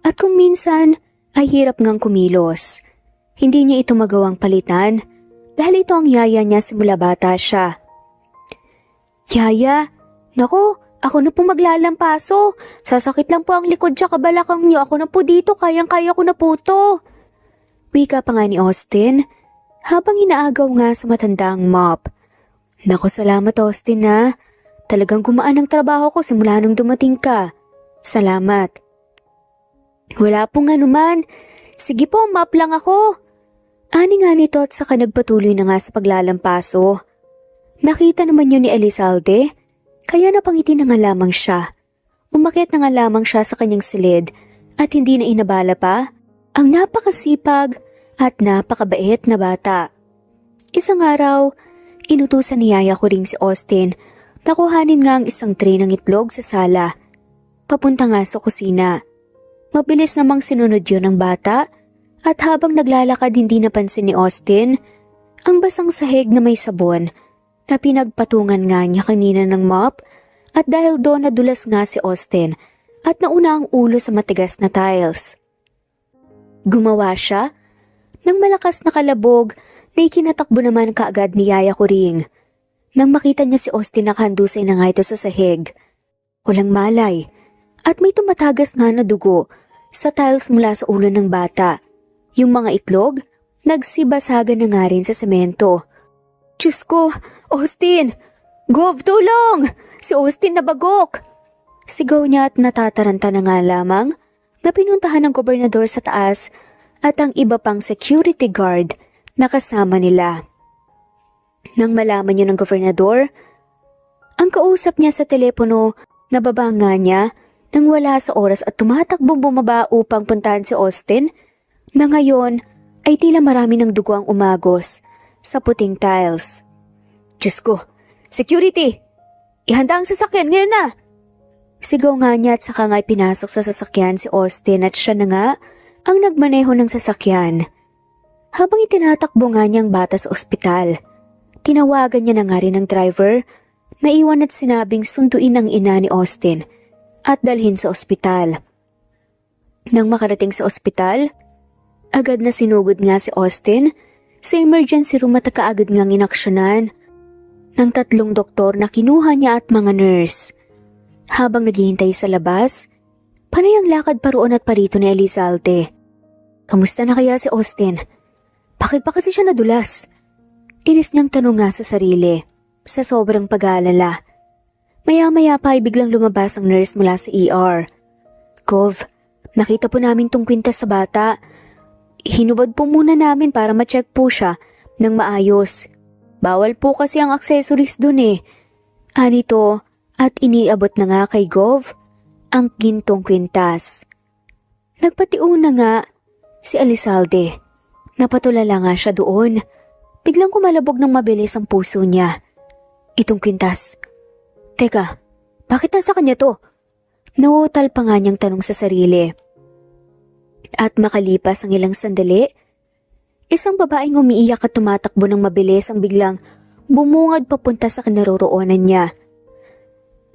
at kung minsan ay hirap ngang kumilos. Hindi niya ito magawang palitan dahil ito ang yaya niya simula bata siya. Yaya, naku, ako na po maglalampaso. Sasakit lang po ang likod tsaka balakang niyo. Ako na po dito, kayang-kaya ko na po to. Wika pa nga ni Austin habang inaagaw nga sa matandang mop. Naku, salamat Austin na. Talagang gumaan ang trabaho ko simula nung dumating ka. Salamat. Wala pong anuman. Sige po, mop lang ako. Ani nga nito at saka nagpatuloy na nga sa paglalampaso. Nakita naman yun ni Elizalde, kaya napangiti na nga lamang siya. Umakyat na nga lamang siya sa kanyang silid at hindi na inabala pa ang napakasipag at napakabait na bata. Isang araw, inutusan ni Yaya Kuring si Austin na kuhanin nga ang isang tray ng itlog sa sala. Papunta nga sa kusina. Mabilis namang sinunod yun ng bata at habang naglalakad hindi napansin ni Austin ang basang sahig na may sabon na pinagpatungan nga niya kanina ng mop at dahil doon nadulas nga si Austin at nauna ang ulo sa matigas na tiles. Gumawa siya ng malakas na kalabog na ikinatakbo naman kaagad ni Yaya Kuring. Nang makita niya si Austin nakahandusay na nga ito sa sahig. Walang malay at may tumatagas nga na dugo sa tiles mula sa ulo ng bata. Yung mga itlog, nagsibasagan na nga rin sa semento. Diyos ko, Austin! Gov, tulong! Si Austin nabagok! Sigaw niya at natataranta na nga lamang na pinuntahan ng gobernador sa taas at ang iba pang security guard na kasama nila. Nang malaman niya ng gobernador, ang kausap niya sa telepono, nababa nga niya nang wala sa oras at tumatakbong bumaba upang puntahan si Austin na ngayon ay tila marami ng dugo ang umagos sa puting tiles. Diyos ko, security! Ihanda ang sasakyan ngayon na! Sigaw nga niya at saka nga'y pinasok sa sasakyan si Austin at siya na nga ang nagmaneho ng sasakyan. Habang itinatakbo nga niyang bata sa ospital, tinawagan niya na nga rin ang driver na iwan at sinabing sunduin ang ina ni Austin at dalhin sa ospital. Nang makarating sa ospital, agad na sinugod nga si Austin sa emergency room at kaagad ngang inaksyonan ng 3 doktor na kinuha niya at mga nurse. Habang naghihintay sa labas, panay ang lakad pa roon at parito ni Elizalde. Kamusta na kaya si Austin? Bakit pa kasi siya nadulas? Inis niyang tanong nga sa sarili, sa sobrang pag-aalala. Maya-maya pa ay biglang lumabas ang nurse mula sa ER. Gov, nakita po namin tong kwintas sa bata. Hinubad po muna namin para ma-check po siya ng maayos. Bawal po kasi ang accessories dun eh. Anito at iniabot na nga kay Gov ang gintong kwintas. Nagpatiuna nga si Elizalde. Napatulala nga siya doon. Biglang kumalabog ng mabilis ang puso niya. Itong kwintas. Teka, bakit nasa kanya to? Nauutal pa nga niyang tanong sa sarili. At makalipas ang ilang sandali, isang babaeng umiiyak at tumatakbo ng mabilis ang biglang bumungad papunta sa kinaroroonan niya.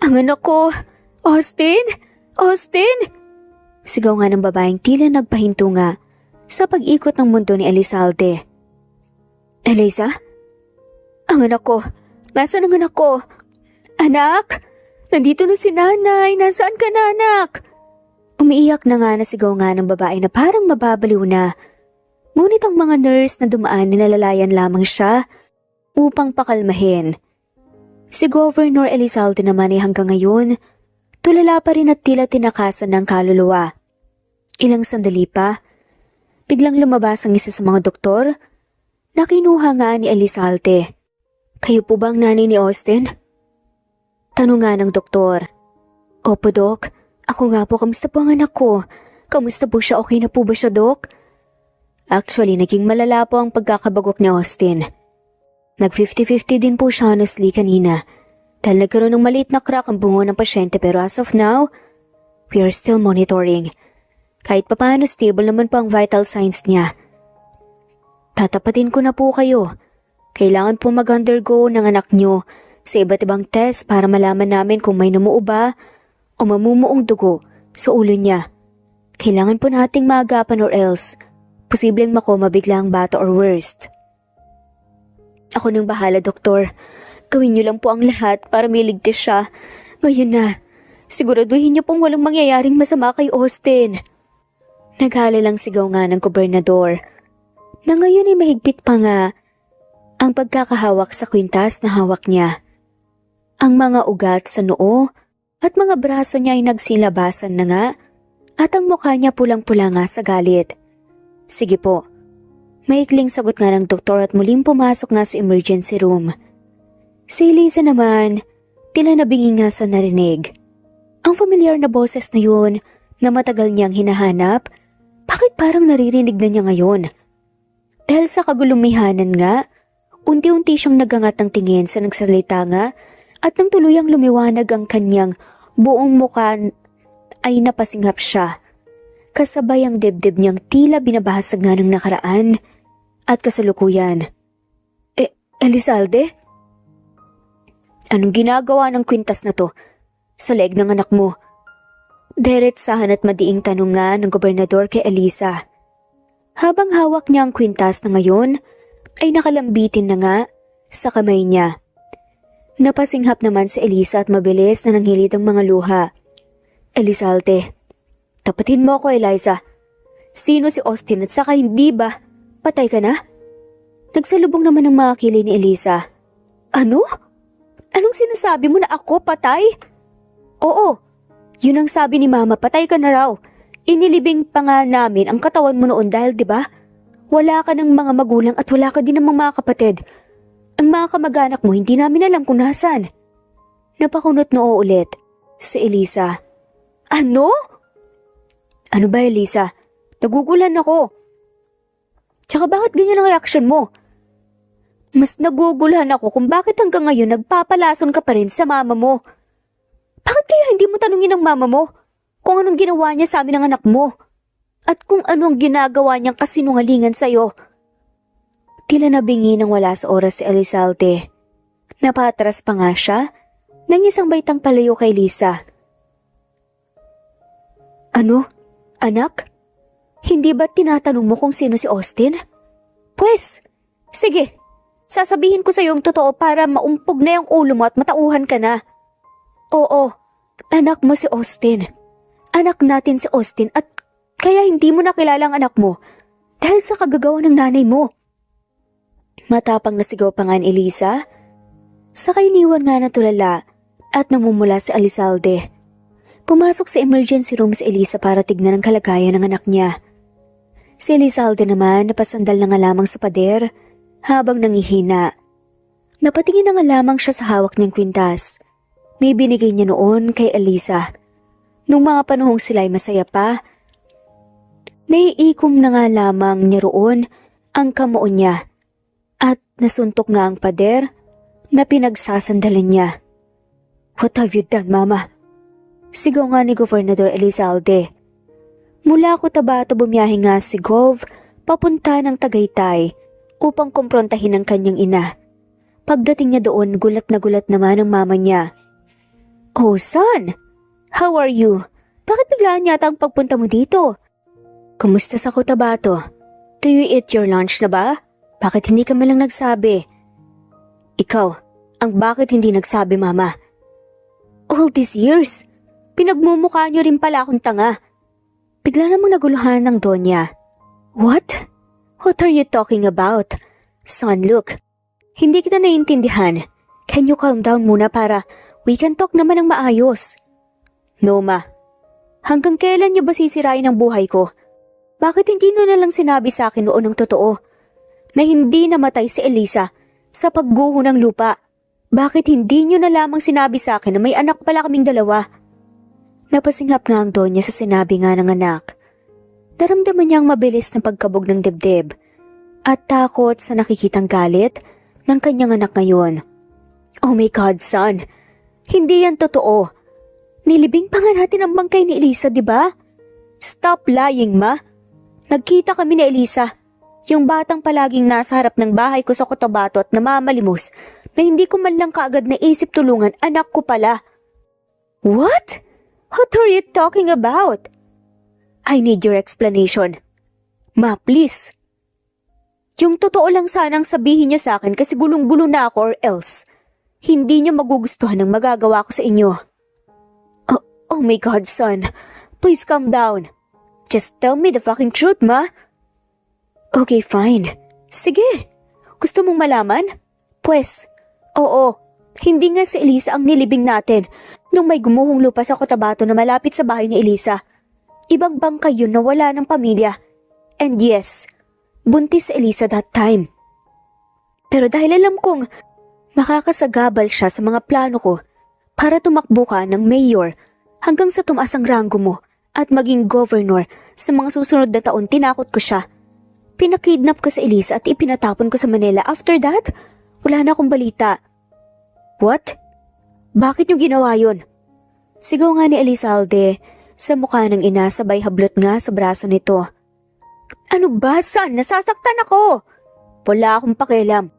Ang anak ko, Austin? Austin? Sigaw nga ng babaeng tila nagpahinto nga sa pag-ikot ng mundo ni Elizalde. Eliza? Ang anak ko! Nasaan ang anak ko? Anak? Nandito na si nanay! Nasaan ka na, anak? Umiiyak na nga na sigaw nga ng babae na parang mababaliw na. Ngunit ang mga nurse na dumaan nilalalayan lamang siya upang pakalmahin. Si Governor Elizalde naman ay hanggang ngayon, tulala pa rin at tila tinakasan ng kaluluwa. Ilang sandali pa, biglang lumabas ang isa sa mga doktor na kinuha nga ni Elizalde. Kayo po ba ang nanay ni Austin? Tanong nga ng doktor. Opo, Dok. Ako nga po, kamusta po ang anak ko? Kamusta po siya? Okay na po ba siya, Dok? Actually, naging malala po ang pagkakabagok ni Austin. Nag 50-50 din po siya honestly kanina dahil nagkaroon ng maliit na crack ang bungo ng pasyente pero as of now, we are still monitoring. Kahit papaano stable naman po ang vital signs niya. Tatapatin ko na po kayo. Kailangan po mag-undergo ng anak niyo sa iba't ibang test para malaman namin kung may namuo ba o mamumuong dugo sa ulo niya. Kailangan po nating maagapan or else posibleng makoma bigla ang bata or worst. Ako nang bahala, doktor. Gawin niyo lang po ang lahat para miligtas siya. Ngayon na, siguraduhin niyo pong walang mangyayaring masama kay Austin. Naghali lang sigaw nga ng gobernador na ngayon ay mahigpit pa nga ang pagkakahawak sa kwintas na hawak niya. Ang mga ugat sa noo at mga braso niya ay nagsilabasan na nga at ang mukha niya pulang-pula nga sa galit. Sige po. Maikling sagot nga ng doktor at muling pumasok nga sa emergency room. Si Eliza naman, tila nabingi nga sa narinig. Ang familiar na boses na yun na matagal niyang hinahanap, bakit parang naririnig na niya ngayon? Dahil sa kagulumihanan nga, unti-unti siyang nagangat ng tingin sa nagsalita nga at nang tuluyang lumiwanag ang kanyang buong mukha ay napasinghap siya. Kasabay ang dibdib niyang tila binabasag nga ng nakaraan at kasalukuyan. Elizalde? Anong ginagawa ng kwintas na to sa leeg ng anak mo? Diretsahan at madiing tanong nga ng gobernador kay Eliza. Habang hawak niya ang kwintas na ngayon, ay nakalambitin na nga sa kamay niya. Napasinghap naman si Eliza at mabilis na nanghilid ang mga luha. Elizalde, tapatin mo ako, Eliza. Sino si Austin at saka hindi ba? Patay ka na? Nagsalubong naman ng mga kilay ni Eliza. Ano? Anong sinasabi mo na ako patay? Oo, yun ang sabi ni Mama, patay ka na raw. Inilibing pa nga namin ang katawan mo noon dahil 'di ba? Wala ka ng mga magulang at wala ka din ng mga kapatid. Ang mga kamag-anak mo hindi namin alam kung nasaan. Napakunot noo ulit si Eliza. Ano? Ano ba, Eliza? Nagugulan ako. Tsaka bakit ganyan ang reaksyon mo? Mas naguguluhan ako kung bakit hanggang ngayon nagpapalason ka pa rin sa mama mo. Bakit kaya hindi mo tanungin ang mama mo kung anong ginawa niya sa amin ng anak mo? At kung anong ginagawa niyang kasinungalingan sa'yo? Tila nabingi nang wala sa oras si Elizalde. Napatras pa nga siya nang isang baitang palayo kay Eliza. Ano? Anak? Hindi ba tinatanong mo kung sino si Austin? Pwes, sige. Sasabihin ko sa'yo yung totoo para maumpog na yung ulo mo at matauhan ka na. Oo, anak mo si Austin. Anak natin si Austin at kaya hindi mo nakilala ang anak mo dahil sa kagagawa ng nanay mo. Matapang na sigaw pa nga ni Eliza. Saka iniwan nga na tulala at namumula si Elizalde. Pumasok sa emergency room si Eliza para tignan ang kalagayan ng anak niya. Si Elizalde naman napasandal na nga lamang sa pader habang nangihina. Napatingin na nga lamang siya sa hawak niyang kwintas na ibinigay niya noon kay Eliza. Nung mga panahong sila'y masaya pa, naiikom na nga lamang niya roon ang kamao niya at nasuntok nga ang pader na pinagsasandalan niya. What have you done, Mama? Sigaw nga ni Gobernador Elizalde. Mula Cotabato bumiyahe nga si Gov papunta ng Tagaytay upang kumprontahin ang kanyang ina. Pagdating niya doon, gulat na gulat naman ang mama niya. Oh, son! How are you? Bakit biglaan yata ang pagpunta mo dito? Kumusta sa Cotabato? Do you eat your lunch na ba? Bakit hindi ka man lang nagsabi? Ikaw, ang bakit hindi nagsabi, Mama? All these years, pinagmumukha niyo rin pala akong tanga. Bigla namang naguluhan ng Donya. What? What are you talking about? Son, look. Hindi kita naiintindihan. Can you calm down muna para we can talk naman ng maayos? No, Ma. Hanggang kailan niyo ba sisirain ang buhay ko? Bakit hindi niyo na lang sinabi sa akin noon ng totoo? Na hindi namatay si Elisa sa pagguho ng lupa. Bakit hindi niyo na lamang sinabi sa akin na may anak pala kaming dalawa? Napasingap nga ang Donya sa sinabi nga ng anak. Naramdaman niya ang mabilis na pagkabog ng dibdib at takot sa nakikitang galit ng kanyang anak ngayon. Oh my God, son. Hindi yan totoo. Nilibing pa nga natin ang bangkay ni Elisa, di ba? Stop lying, Ma. Nagkita kami ni Elisa, yung batang palaging nasa harap ng bahay ko sa Cotabato at namamalimos na hindi ko man lang kaagad naisip tulungan, anak ko pala. What? What are you talking about? I need your explanation. Ma, please. Yung totoo lang sanang sabihin niyo sa akin kasi gulong-gulo na ako or else hindi niyo magugustuhan ang magagawa ko sa inyo. Oh my God, son. Please calm down. Just tell me the fucking truth, Ma. Okay, fine. Sige. Gusto mong malaman? Pwes, oo. Hindi nga si Elisa ang nilibing natin nung may gumuhong lupa sa Cotabato na malapit sa bahay ni Elisa. Ibang bangkay yun na wala ng pamilya. And yes, buntis si Elisa that time. Pero dahil alam kong makakasagabal siya sa mga plano ko para tumakbo ka ng mayor hanggang sa tumaas ang ranggo mo at maging governor sa mga susunod na taon, tinakot ko siya. Pinakidnap ko sa Elisa at ipinatapon ko sa Manila. After that, wala na akong balita. What? Bakit niyo ginawa yun? Sigaw nga ni Elizalde sa mukha ng ina sabay hablot nga sa braso nito. Ano ba, son? Nasasaktan ako! Wala akong pakialam.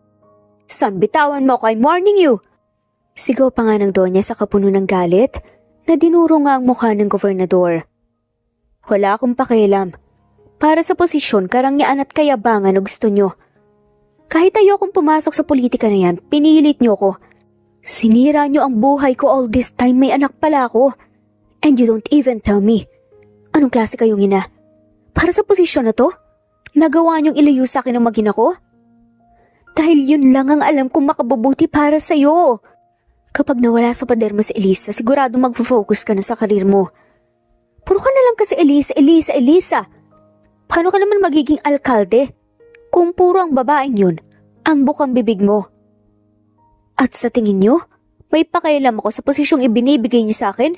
Son, bitawan mo ako. I'm warning you. Sigaw pa nga ng Donya sa kapuno ng galit na dinuro nga ang mukha ng gobernador. Wala akong pakialam. Para sa posisyon, karangyaan at kayabangan na gusto nyo. Kahit ayokong pumasok sa politika na yan, pinilit nyo ko. Sinira nyo ang buhay ko all this time, may anak pala ako. And you don't even tell me. Anong klase kayong ina? Para sa posisyon na to, nagawa nyong ilayo sa akin ang mag-ina ko? Dahil yun lang ang alam kong makabubuti para sa'yo. Kapag nawala sa pader mo si Elisa, sigurado mag-focus ka na sa karir mo. Puro ka na lang kasi Elisa. Paano ka naman magiging alkalde kung puro ang babaeng yun ang bukang bibig mo? At sa tingin nyo, may pakialam ako sa posisyong ibinibigay niyo sa akin?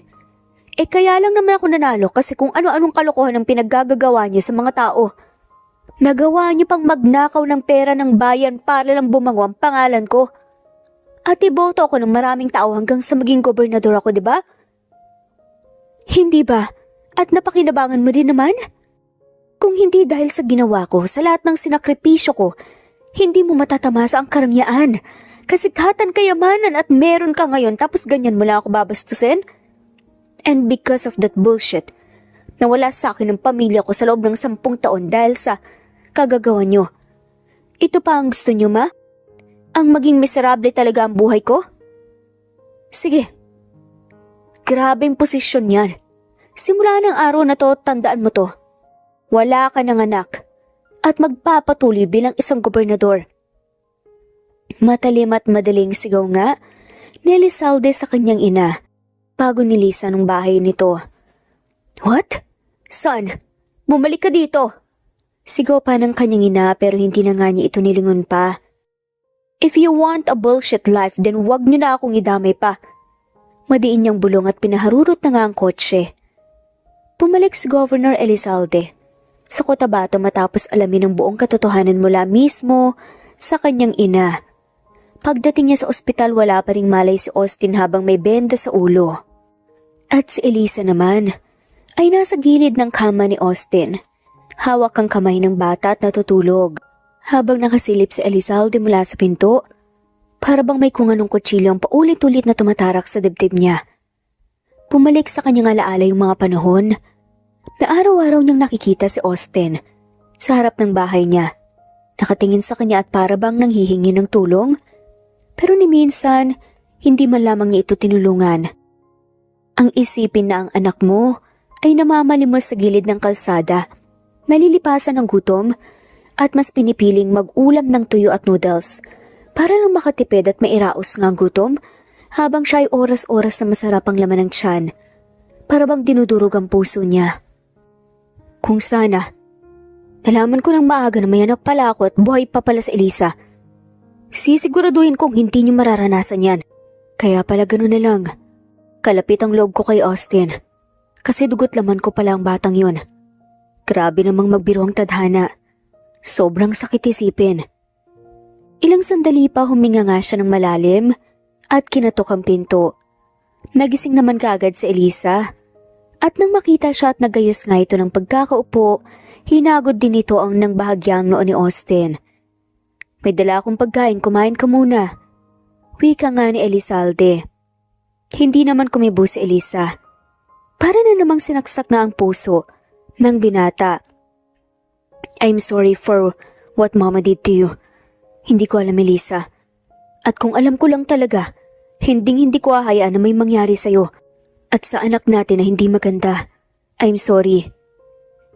Kaya lang naman ako nanalo kasi kung ano-anong kalokohan ang pinaggagawa niyo sa mga tao. Nagawa niyo pang magnakaw ng pera ng bayan para lang bumango ang pangalan ko. At iboto ako ng maraming tao hanggang sa maging gobernador ako, di ba? Hindi ba? At napakinabangan mo din naman? Kung hindi dahil sa ginawa ko, sa lahat ng sinakripisyo ko, hindi mo matatamasa ang karangyaan. Kasikatan, kayamanan at meron ka ngayon tapos ganyan mo lang ako babastusin? And because of that bullshit, nawala sa akin ang pamilya ko sa loob ng 10 taon dahil sa kagagawa nyo. Ito pa ang gusto nyo, Ma? Ang maging miserable talaga ang buhay ko? Sige. Grabeng posisyon yan. Simula ng araw na to, tandaan mo to. Wala ka ng anak at magpapatuloy bilang isang gobernador. Matalim at madaling sigaw nga ni Elizalde sa kanyang ina bago nilisan ng bahay nito. What? Son, bumalik ka dito. Sigaw pa ng kanyang ina pero hindi na nga niya ito nilingon pa. If you want a bullshit life, then wag niyo na akong idamay pa. Madiin niyang bulong at pinaharurot na nga ang kotse. Pumalik si Governor Elizalde sa Cotabato matapos alamin ang buong katotohanan mula mismo sa kanyang ina. Pagdating niya sa ospital, wala pa ring malay si Austin habang may benda sa ulo. At si Elisa naman ay nasa gilid ng kama ni Austin. Hawak ang kamay ng bata at natutulog. Habang nakasilip si Elizalde mula sa pinto, para bang may kung anong kutsilyo ang paulit-ulit na tumatarak sa dibdib niya. Pumalik sa kanyang alaala yung mga panahon na araw-araw niyang nakikita si Austin sa harap ng bahay niya. Nakatingin sa kanya at para bang nanghihingi ng tulong. Pero ni minsan, hindi man lamang niya ito tinulungan. Ang isipin na ang anak mo ay namamalimos sa gilid ng kalsada, nalilipasan ng gutom at mas pinipiling mag-ulam ng tuyo at noodles para lang makatipid at mairaos nga ang gutom habang siya ay oras-oras na masarapang laman ng tiyan. Para bang dinudurog ang puso niya. Kung sana, nalaman ko ng maaga na may anak pala ako at buhay pa pala sa Elisa. Sisiguraduhin kong hindi niyo mararanasan yan. Kaya pala gano'n na lang. Kalapit ang loob ko kay Austin. Kasi dugot laman ko pala ang batang yun. Grabe namang magbiro ang tadhana. Sobrang sakit isipin. Ilang sandali pa huminga nga siya ng malalim at kinatok ang pinto. Nagising naman kaagad si Elisa. At nang makita siya at nagayos nga ito ng pagkakaupo, hinagod din ito ang nang bahagyang noon ni Austin. May dala akong pagkain, kumain ka muna. Wika nga ni Elizalde. Hindi naman kumibo si Elisa. Para na namang sinaksak na ang puso ng binata. I'm sorry for what Mama did to you. Hindi ko alam, Elisa. At kung alam ko lang talaga, hindi ko ahayaan na may mangyari sa'yo at sa anak natin na hindi maganda. I'm sorry.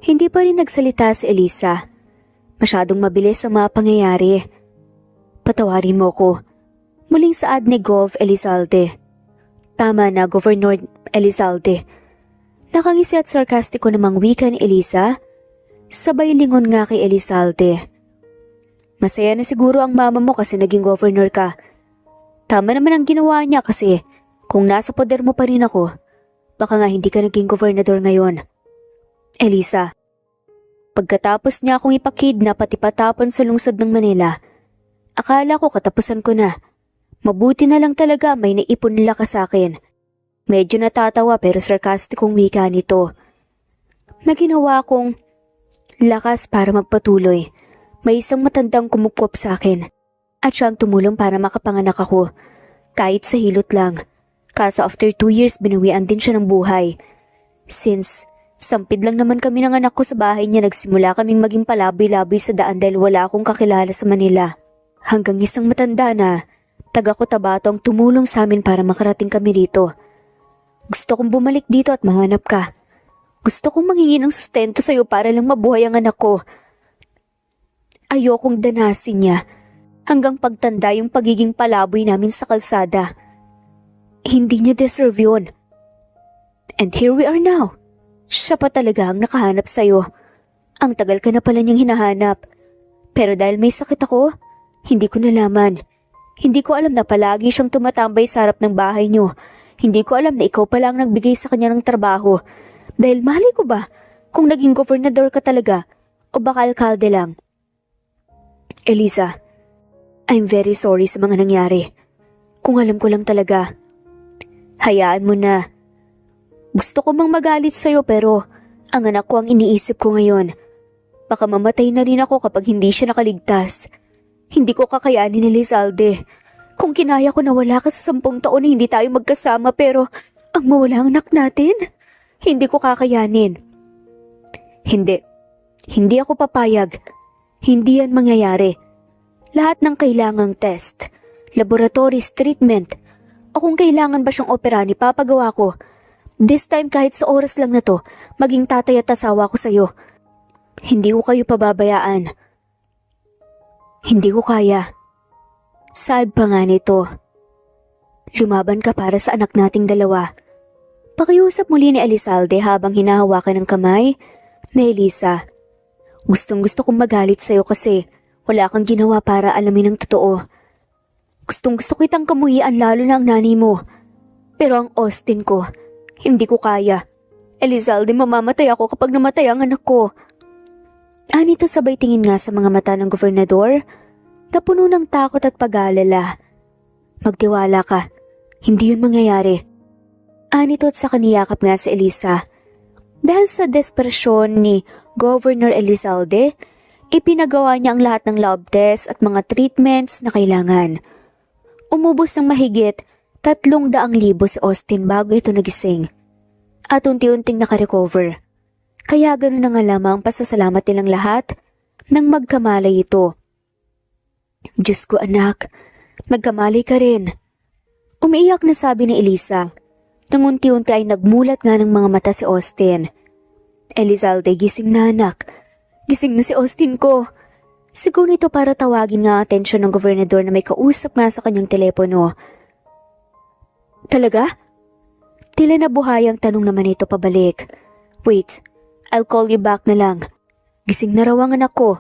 Hindi pa rin nagsalita si Elisa. Masyadong mabilis ang mga pangyayari. Patawarin mo ko. Muling saad ni Gov. Elizalde. Tama na, Governor Elizalde. Nakangisi at sarkastiko namang wika ni Elisa. Sabay lingon nga kay Elizalde. Masaya na siguro ang mama mo kasi naging governor ka. Tama naman ang ginawa niya kasi kung nasa poder mo pa rin ako, baka nga hindi ka naging gobernador ngayon. Elisa, pagkatapos niya akong ipakidnap at ipatapon sa lungsod ng Manila, akala ko katapusan ko na. Mabuti na lang talaga may naipon nila ka sa akin. Medyo natatawa pero sarkastikong wika nito. Na ginawa kong lakas para magpatuloy. May isang matandang kumupop sa akin at siyang tumulong para makapanganak ako. Kahit sa hilot lang. Kaso after 2 years binawian din siya ng buhay. Since sampid lang naman kami ng anak ko sa bahay niya, nagsimula kaming maging palaboy-laboy sa daan dahil wala akong kakilala sa Manila. Hanggang isang matanda na taga-Cotabato ang tumulong sa amin para makarating kami dito. Gusto kong bumalik dito at mahanap ka. Gusto kong manghingi ng sustento sa'yo para lang mabuhay ang anak ko. Ayokong danasin niya hanggang pagtanda yung pagiging palaboy namin sa kalsada. Hindi niya deserve yun. And here we are now. Siya pa talaga ang nakahanap sa'yo. Ang tagal ka na pala niyang hinahanap. Pero dahil may sakit ako, hindi ko nalaman. Hindi ko alam na palagi siyang tumatambay sa harap ng bahay niyo. Hindi ko alam na ikaw pala ang nagbigay sa kanya ng trabaho. Dahil mali ko ba kung naging gobernador ka talaga o baka alkalde lang? Elisa, I'm very sorry sa mga nangyari. Kung alam ko lang talaga. Hayaan mo na. Gusto ko mang magalit sa'yo pero ang anak ko ang iniisip ko ngayon. Baka mamatay na rin ako kapag hindi siya nakaligtas. Hindi ko kakayanin, Elizalde. Kung kinaya ko na wala ka sa 10 taon na hindi tayo magkasama pero ang mawala ang anak natin, hindi ko kakayanin. Hindi. Hindi ako papayag. Hindi yan mangyayari. Lahat ng kailangang test, laboratories, treatment, o kung kailangan ba siyang operahan, ipapagawa ko. This time kahit sa oras lang na to, maging tatay at asawa ko sa'yo. Hindi ko kayo pababayaan. Hindi ko kaya. Sad pa nga nito. Lumaban ka para sa anak nating dalawa. Pakiusap muli ni Elizalde habang hinahawakan ng kamay ni Elisa. Gustong-gusto kong magalit sa'yo kasi wala kang ginawa para alamin ang totoo. Gustong-gusto kitang kamuhian lalo na ang nanay mo. Pero ang Austin ko, hindi ko kaya. Elizalde, mamamatay ako kapag namatay ang anak ko. Anito sabay tingin nga sa mga mata ng gobernador na puno ng takot at pag-aalala. Magtiwala ka, hindi yun mangyayari. Anito at sa kaniyakap nga si Elisa. Dahil sa desperasyon ni Governor Elizalde, ipinagawa niya ang lahat ng lab test at mga treatments na kailangan. Umubos ng mahigit 300,000 si Austin bago ito nagising. at unti-unting nakarecover. Kaya ganun na nga lamang pasasalamat nilang lahat nang magkamalay ito. Diyos ko anak, magkamalay ka rin. Umiiyak na sabi ni Elisa. Nang unti-unti ay nagmulat nga ng mga mata si Austin. Elizalde, gising na anak. Gising na si Austin ko. Siguro ito para tawagin nga ang atensyon ng gobernador na may kausap nga sa kanyang telepono. Talaga? Tila nabuhay ang tanong naman ito pabalik. Wait, I'll call you back na lang. Gising na raw ang anak ko.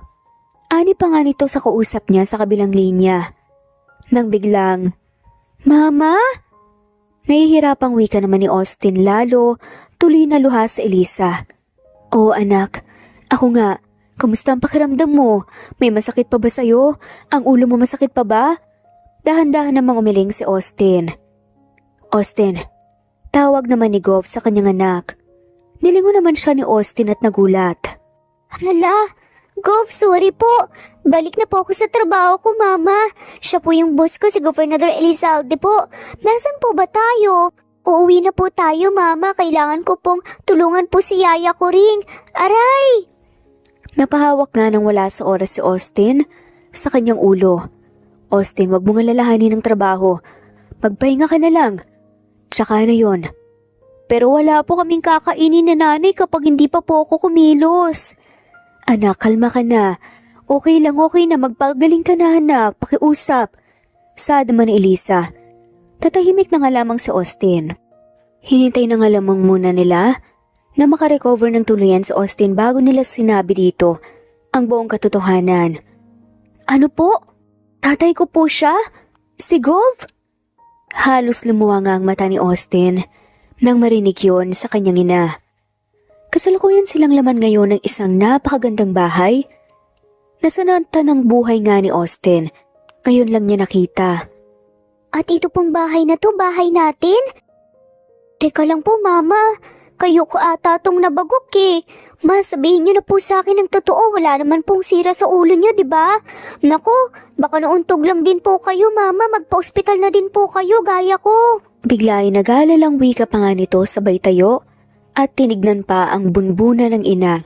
Ani pa nga nito sa kausap niya sa kabilang linya. Nang biglang, Mama? Nahihirapang wika naman ni Austin lalo, tuloy na luha sa Elisa. Oh anak, ako nga, kamusta ang pakiramdam mo? May masakit pa ba sa'yo? Ang ulo mo masakit pa ba? Dahan-dahan namang umiling si Austin. Austin, tawag naman ni Gov sa kanyang anak. Nilingon naman siya ni Austin at nagulat. Hala, Gov, sorry po. Balik na po ako sa trabaho ko, Mama. Siya po yung boss ko, si Governador Elizalde po. Nasaan po ba tayo? Uuwi na po tayo, Mama. Kailangan ko pong tulungan po si Yaya ko ring. Aray! Napahawak nga nang wala sa oras si Austin sa kanyang ulo. Austin, wag mong alalahanin ng trabaho. Magpahinga ka na lang. Tsaka na yon. Pero wala po kaming kakainin na nanay kapag hindi pa po ako kumilos. Anak, kalma ka na. Okay lang, okay na. Magpagaling ka na anak. Pakiusap. Sad naman ni Elisa. Tatahimik na nga lamang si Austin. Hinintay na nga lamang muna nila na makarecover ng tuluyan si Austin bago nila sinabi dito ang buong katotohanan. Ano po? Tatay ko po siya? Si Gov? Halos lumuha nga ang mata ni Austin nang marinig yun sa kanyang ina. Kasalukuyan silang laman ngayon ng isang napakagandang bahay. Nasananta ng buhay nga ni Austin. Ngayon lang niya nakita. At ito pong bahay na to, bahay natin? Teka lang po, Mama. Kayo ko ata tong nabagok eh. Ma, sabihin niyo na po sa akin ng totoo. Wala naman pong sira sa ulo niyo, di ba? Naku, baka nauntog lang din po kayo, Mama. Magpa-ospital na din po kayo, gaya ko. Bigla ay nag-aalalang wika pa nga nito sabay tayo at tinignan pa ang bunbuna ng ina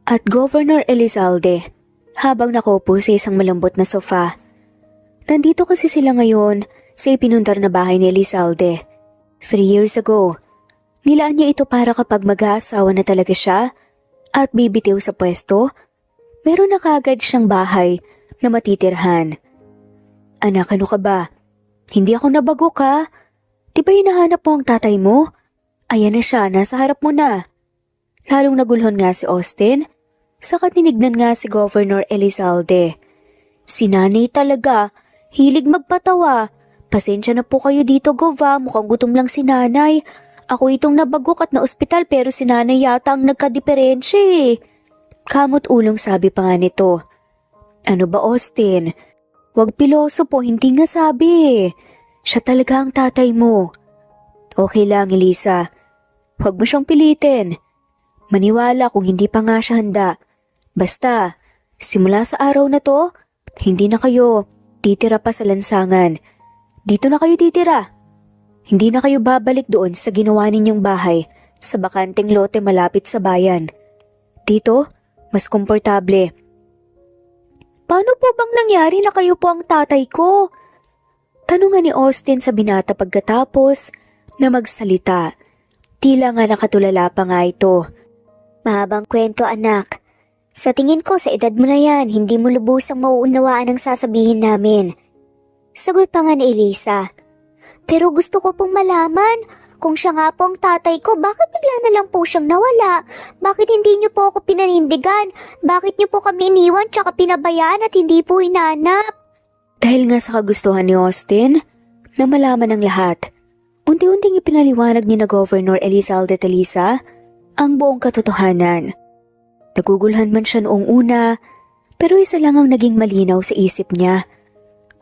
at Governor Elizalde habang nakaupo sa isang malambot na sofa. Nandito kasi sila ngayon sa ipinundar na bahay ni Elizalde. 3 years ago, nilaan niya ito para kapag mag-aasawa na talaga siya at bibitiw sa pwesto, meron na kaagad siyang bahay na matitirhan. Anak, ano ka ba? Hindi ako nabago ka. Di ba hinahanap mo ang tatay mo? Ayan na siya, nasa harap mo na. Lalong nagulhon nga si Austin, saka tinignan nga si Governor Elizalde. Si nanay talaga, hilig magpatawa. Pasensya na po kayo dito, Gova, mukhang gutom lang si nanay. Ako itong nabagok at na-ospital pero si nanay yata ang nagka-diferensya eh. Kamot ulong sabi pa nga nito. Ano ba Austin? Huwag piloso po, hindi nga sabi eh. Siya talaga ang tatay mo. Okay lang, Elisa. Huwag mo siyang pilitin. Maniwala kung hindi pa nga siya handa. Basta, simula sa araw na to, hindi na kayo titira pa sa lansangan. Dito na kayo titira. Hindi na kayo babalik doon sa ginawa ninyong bahay sa bakanteng lote malapit sa bayan. Dito, mas komportable. Paano po bang nangyari na kayo po ang tatay ko? Tanungan ni Austin sa binata pagkatapos na magsalita. Tila nga nakatulala pa nga ito. Mahabang kwento, anak. Sa tingin ko, sa edad mo na yan, hindi mo lubusang mauunawaan ang sasabihin namin. Sagot pa nga ni Elisa. Pero gusto ko pong malaman, kung siya nga po ang tatay ko, bakit bigla na lang po siyang nawala? Bakit hindi niyo po ako pinanindigan? Bakit niyo po kami iniwan tsaka pinabayaan at hindi po hinanap? Dahil nga sa kagustuhan ni Austin na malaman ng lahat, unti-unting ipinaliwanag ni na Governor Elizalde Talisa ang buong katotohanan. Nagugulhan man siya noong una, pero isa lang ang naging malinaw sa isip niya.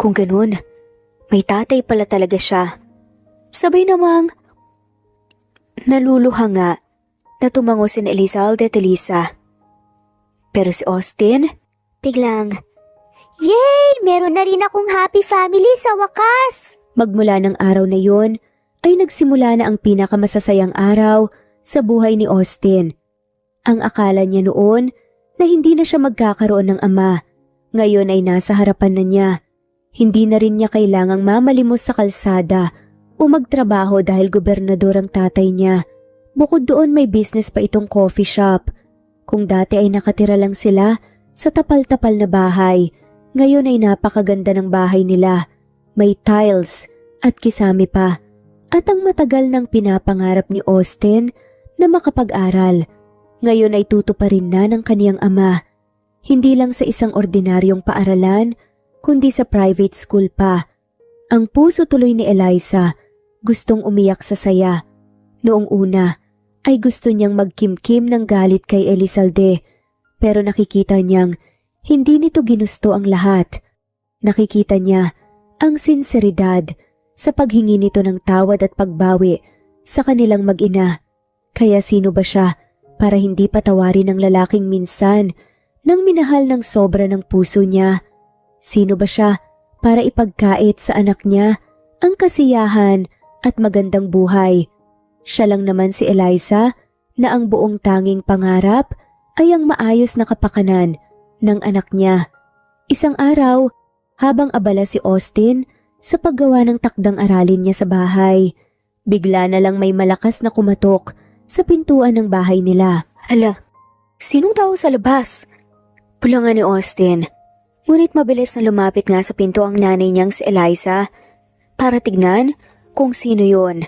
Kung ganun, may tatay pala talaga siya. Sabay namang naluluha nga na tumango si Elizalde Talisa. Pero si Austin, biglang, yay! Meron na rin akong happy family sa wakas! magmula ng araw na yon, ay nagsimula na ang pinakamasasayang araw sa buhay ni Austin. Ang akala niya noon na hindi na siya magkakaroon ng ama, ngayon ay nasa harapan na niya. Hindi na rin niya kailangang mamalimos sa kalsada o magtrabaho dahil gobernador ang tatay niya. Bukod doon may business pa itong coffee shop. Kung dati ay nakatira lang sila sa tapal-tapal na bahay, ngayon ay napakaganda ng bahay nila. May tiles at kisame pa. At ang matagal nang pinapangarap ni Austin na makapag-aral, ngayon ay tutuparin na ng kaniyang ama. Hindi lang sa isang ordinaryong paaralan, kundi sa private school pa. Ang puso tuloy ni Eliza, gustong umiyak sa saya. Noong una, ay gusto niyang magkimkim ng galit kay Elizalde, pero nakikita niyang hindi nito ginusto ang lahat. Nakikita niya ang sinseridad sa paghingi nito ng tawad at pagbawi sa kanilang mag-ina. Kaya sino ba siya para hindi patawarin ng lalaking minsan nang minahal ng sobra ng puso niya? Sino ba siya para ipagkait sa anak niya ang kasiyahan at magandang buhay? Siya lang naman si Eliza na ang buong tanging pangarap ay ang maayos na kapakanan ng anak niya. Isang araw, habang abala si Austin sa paggawa ng takdang aralin niya sa bahay, bigla na lang may malakas na kumatok sa pintuan ng bahay nila. Hala, sinong tao sa labas? Pulangan ni Austin, ngunit mabilis na lumapit nga sa pinto ang nanay niyang si Eliza para tignan kung sino yon.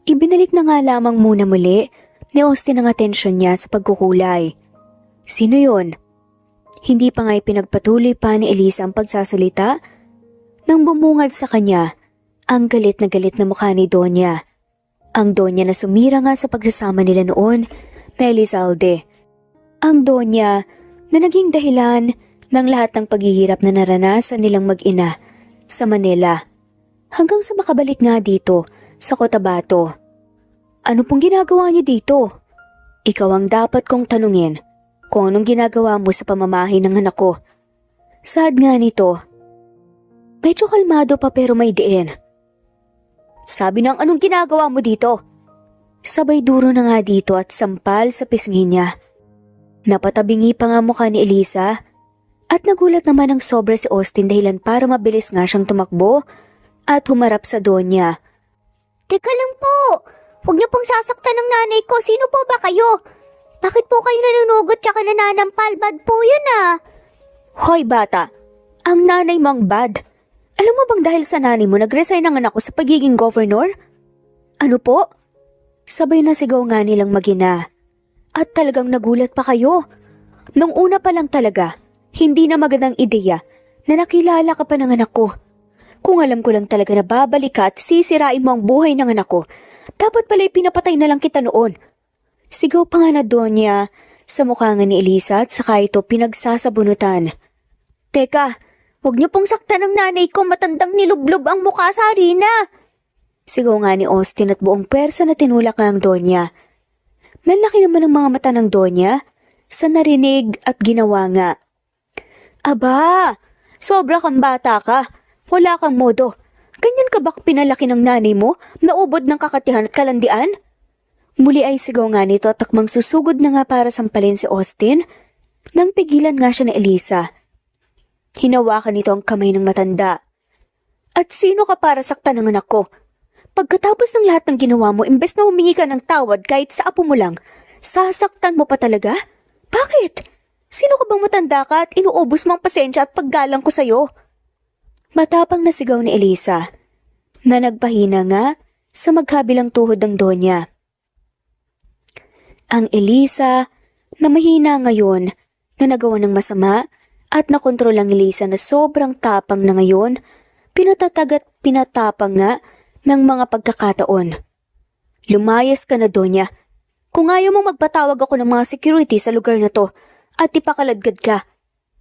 Ibinalik na nga lamang muna muli ni Austin ang atensyon niya sa pagkukulay. Sino yon? Hindi pa nga ipinagpatuloy pa ni Eliza ang pagsasalita nang bumungad sa kanya ang galit na mukha ni Donya. Ang Donya na sumira nga sa pagsasama nila noon na Elizalde. Ang Donya na naging dahilan ng lahat ng paghihirap na naranasan nilang mag-ina sa Manila. Hanggang sa makabalik nga dito sa Cotabato. Ano pong ginagawa niyo dito? Ikaw ang dapat kong tanungin kung anong ginagawa mo sa pamamahay ng anak ko. Sad nga nito. Medyo kalmado pa pero may diin. Sabi ng anong ginagawa mo dito? Sabay duro na nga dito at sampal sa pisngi niya. Napatabingi pa nga mukha ni Eliza at nagulat naman ng sobra si Austin dahilan para mabilis nga siyang tumakbo at humarap sa Donya. Teka lang po, huwag niyo pong sasaktan ng nanay ko. Sino po ba kayo? Bakit po kayo nanunugot tsaka nananampal? Bad po yun ah. Hoy bata, ang nanay mo ang bad. Alam mo bang dahil sa nanay mo nag-resign ang anak ko sa pagiging governor? Ano po? Sabay na sigaw nga nilang mag-ina. At talagang nagulat pa kayo. Nung una pa lang talaga, hindi na magandang ideya na nakilala ka pa ng anak ko. Kung alam ko lang talaga na babalik ka at sisirain mo ang buhay ng anak ko, dapat pala'y pinapatay na lang kita noon. Sigaw pa nga na Donya sa mukha nga ni Eliza at saka ito pinagsasabunutan. Teka, huwag niyo pong saktan ng nanay ko, matandang nilublob ang mukha sa harina. Sigaw nga ni Austin at buong pwersa na tinulak nga ang Donya. Nalaki naman ang mga mata ng Donya sa narinig at ginawa nga. Aba, sobra kang bata ka. Wala kang modo. Ganyan ka ba pinalaki ng nanay mo, naubod ng kakatihan at kalandian? Muli ay sigaw nga nito at takmang susugod na nga para sampalin si Austin nang pigilan nga siya ni Eliza. Hinawakan nito ang kamay ng matanda. At sino ka para saktan ng anak ko? Pagkatapos ng lahat ng ginawa mo, imbes na humingi ka ng tawad kahit sa apo mo lang, sasaktan mo pa talaga? Bakit? Sino ka bang matanda ka at inuubos mo ang pasensya at paggalang ko sa'yo? Matapang na sigaw ni Eliza na nagpahina nga sa magkabilang tuhod ng Donya. Ang Eliza na mahina ngayon na nagawa ng masama at nakontrol ang Eliza na sobrang tapang na ngayon, pinatatag at pinatapang nga ng mga pagkakataon. Lumayas ka na, Donya. Kung ayaw mong magpatawag ako ng mga security sa lugar na to at ipakaladgad ka,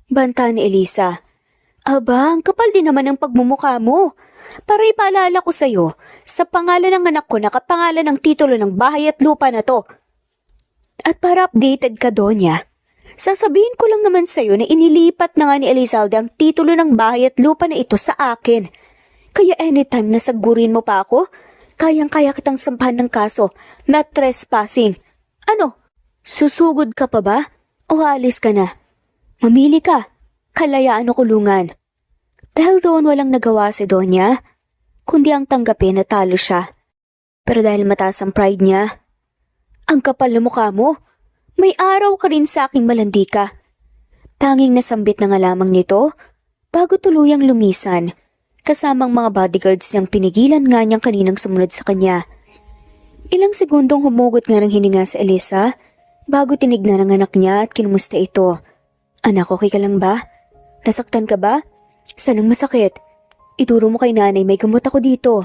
banta ni Eliza. Aba, ang kapal din naman ng pagmumukha mo. Para ipaalala ko sa'yo, sa pangalan ng anak ko nakapangalan ng titulo ng bahay at lupa na to. At para updated ka, Donya, sasabihin ko lang naman sa'yo na inilipat na nga ni Elizalde ang titulo ng bahay at lupa na ito sa akin. Kaya anytime na sagurin mo pa ako, kayang-kaya kitang sampahan ng kaso na trespassing Ano? Susugod ka pa ba? O aalis ka na? Mamili ka. Kalayaan o kulungan. Dahil doon walang nagawa si Donya, kundi ang tanggapin na talo siya. Pero dahil mataas ang pride niya, ang kapal na mukha mo, may araw ka rin sa aking malandi ka. Tanging nasambit na nga lamang nito bago tuluyang lumisan, kasamang mga bodyguards niyang pinigilan nga niyang kaninang sumunod sa kanya. Ilang segundong humugot nga ng hininga sa Elisa bago tinignan ang anak niya at kinumusta ito. Anak, okay ka lang ba? Nasaktan ka ba? Saan ang masakit? Ituro mo kay nanay, may gamot ako dito.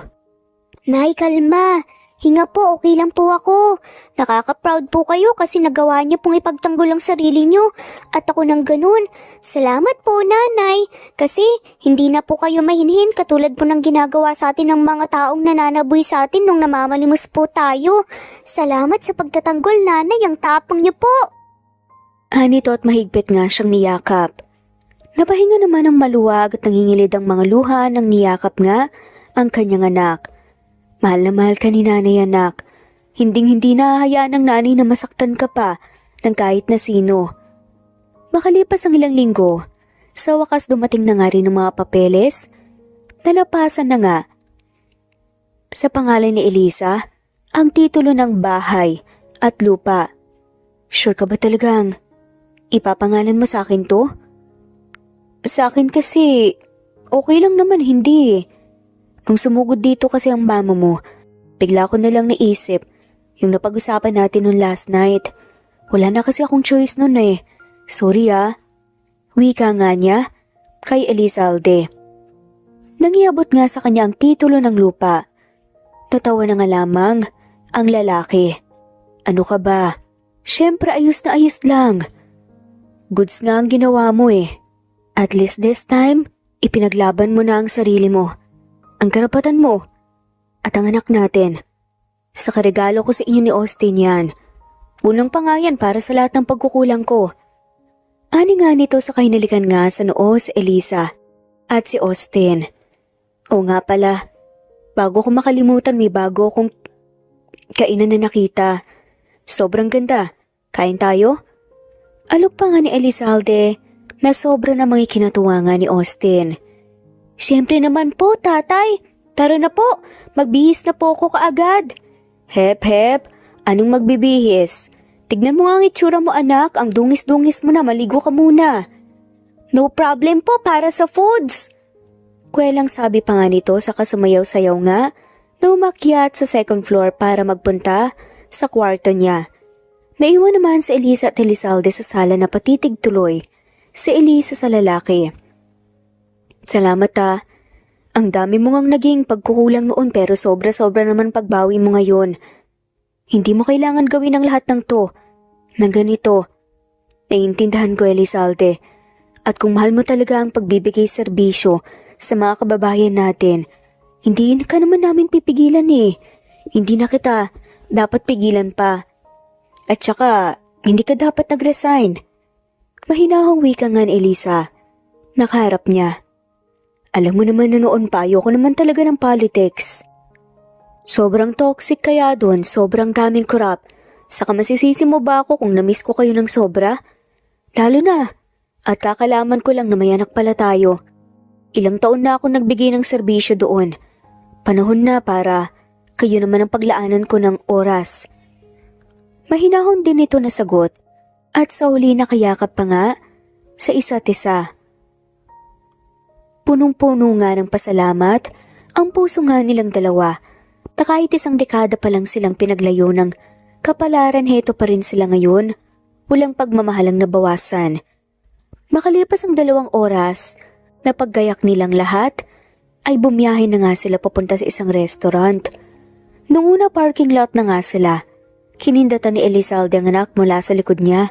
Nay, kalma. Hinga po, okay lang po ako. Nakaka-proud po kayo kasi nagawa niyo pong ipagtanggol ang sarili niyo. At ako nang ganun. Salamat po, nanay. Kasi hindi na po kayo mahinhin katulad po ng ginagawa sa atin ng mga taong nananaboy sa atin nung namamalimos po tayo. Salamat sa pagtatanggol, nanay. Ang tapang niyo po. Anito at mahigpit nga siyang niyakap. Napahinga naman ang maluwag at nangingilid ang mga luha ng niyakap nga ang kanyang anak. Mahal na mahal ka ni nanay, anak. Hinding-hindi nahahayaan ng nanay na masaktan ka pa ng kahit na sino. Makalipas ang ilang linggo, sa wakas dumating na nga rin ang mga papeles na napasan na nga. Sa pangalan ni Elisa, ang titulo ng bahay at lupa. Sure ka ba talagang ipapangalan mo sa akin to? Sa akin kasi, okay lang naman hindi. Nung sumugod dito kasi ang mama mo, bigla ko na lang naisip yung napag-usapan natin noon last night. Wala na kasi akong choice noon eh. Sorry ah. Wika nga niya kay Elizalde. Nangiabot nga sa kanya ang titulo ng lupa. Tatawa na nga lamang ang lalaki. Ano ka ba? Siyempre ayos na ayos lang. Goods nga ang ginawa mo eh. At least this time, ipinaglaban mo na ang sarili mo. Ang karapatan mo at ang anak natin. Sa karegalo ko sa inyo ni Austin yan. Unang pa nga yan para sa lahat ng pagkukulang ko. Ani nga nito sa kahinalikan nga sa noo si Elisa at si Austin. O nga pala, bago ko makalimutan may bago akong kainan na nakita. Sobrang ganda. Kain tayo? Alok pa nga ni Elizalde na sobra namang ikinatuwa nga ni Austin. Siyempre naman po, tatay. Tara na po, magbihis na po ako kaagad. Hep, hep. Anong magbibihis? Tignan mo nga ang itsura mo, anak. Ang dungis-dungis mo na, maligo ka muna. No problem po para sa foods. Kwelang sabi pa nga nito sa kasumayaw-sayaw nga na umakyat sa second floor para magpunta sa kwarto niya. Naiwan naman si Elisa at Elizalde sa sala na patitig tuloy si Elisa sa lalaki. Salamat ah. Ang dami mo ngang naging pagkukulang noon pero sobra-sobra naman pagbawi mo ngayon. Hindi mo kailangan gawin ang lahat ng to, ng ganito. Naiintindihan ko, Elizalde. At kung mahal mo talaga ang pagbibigay serbisyo sa mga kababayan natin, hindi ka naman namin pipigilan eh. Hindi na kita dapat pigilan pa. At saka, hindi ka dapat nag-resign. Mahinahong wika nga ni Elisa. Nakaharap niya. Alam mo naman na noon pa, ayoko naman talaga ng politics. Sobrang toxic kaya doon, sobrang daming korap. Saka masisisi mo ba ako kung namiss ko kayo ng sobra? Lalo na, at kakalaman ko lang na may anak pala tayo. Ilang taon na ako nagbigay ng serbisyo doon. Panahon na para kayo naman ang paglaanan ko ng oras. Mahinahon din ito na sagot at sa huli nakayakap pa nga sa isa't isa. Punong-puno nga ng pasalamat ang puso nga nilang dalawa na kahit isang dekada pa lang silang pinaglayo ng kapalaran, heto pa rin sila ngayon, walang pagmamahalang nabawasan. Makalipas ang 2 oras na paggayak nilang lahat, ay bumiyahe na nga sila papunta sa isang restaurant. Nung una parking lot na nga sila, kinindatan ni Elizalde ang anak mula sa likod niya.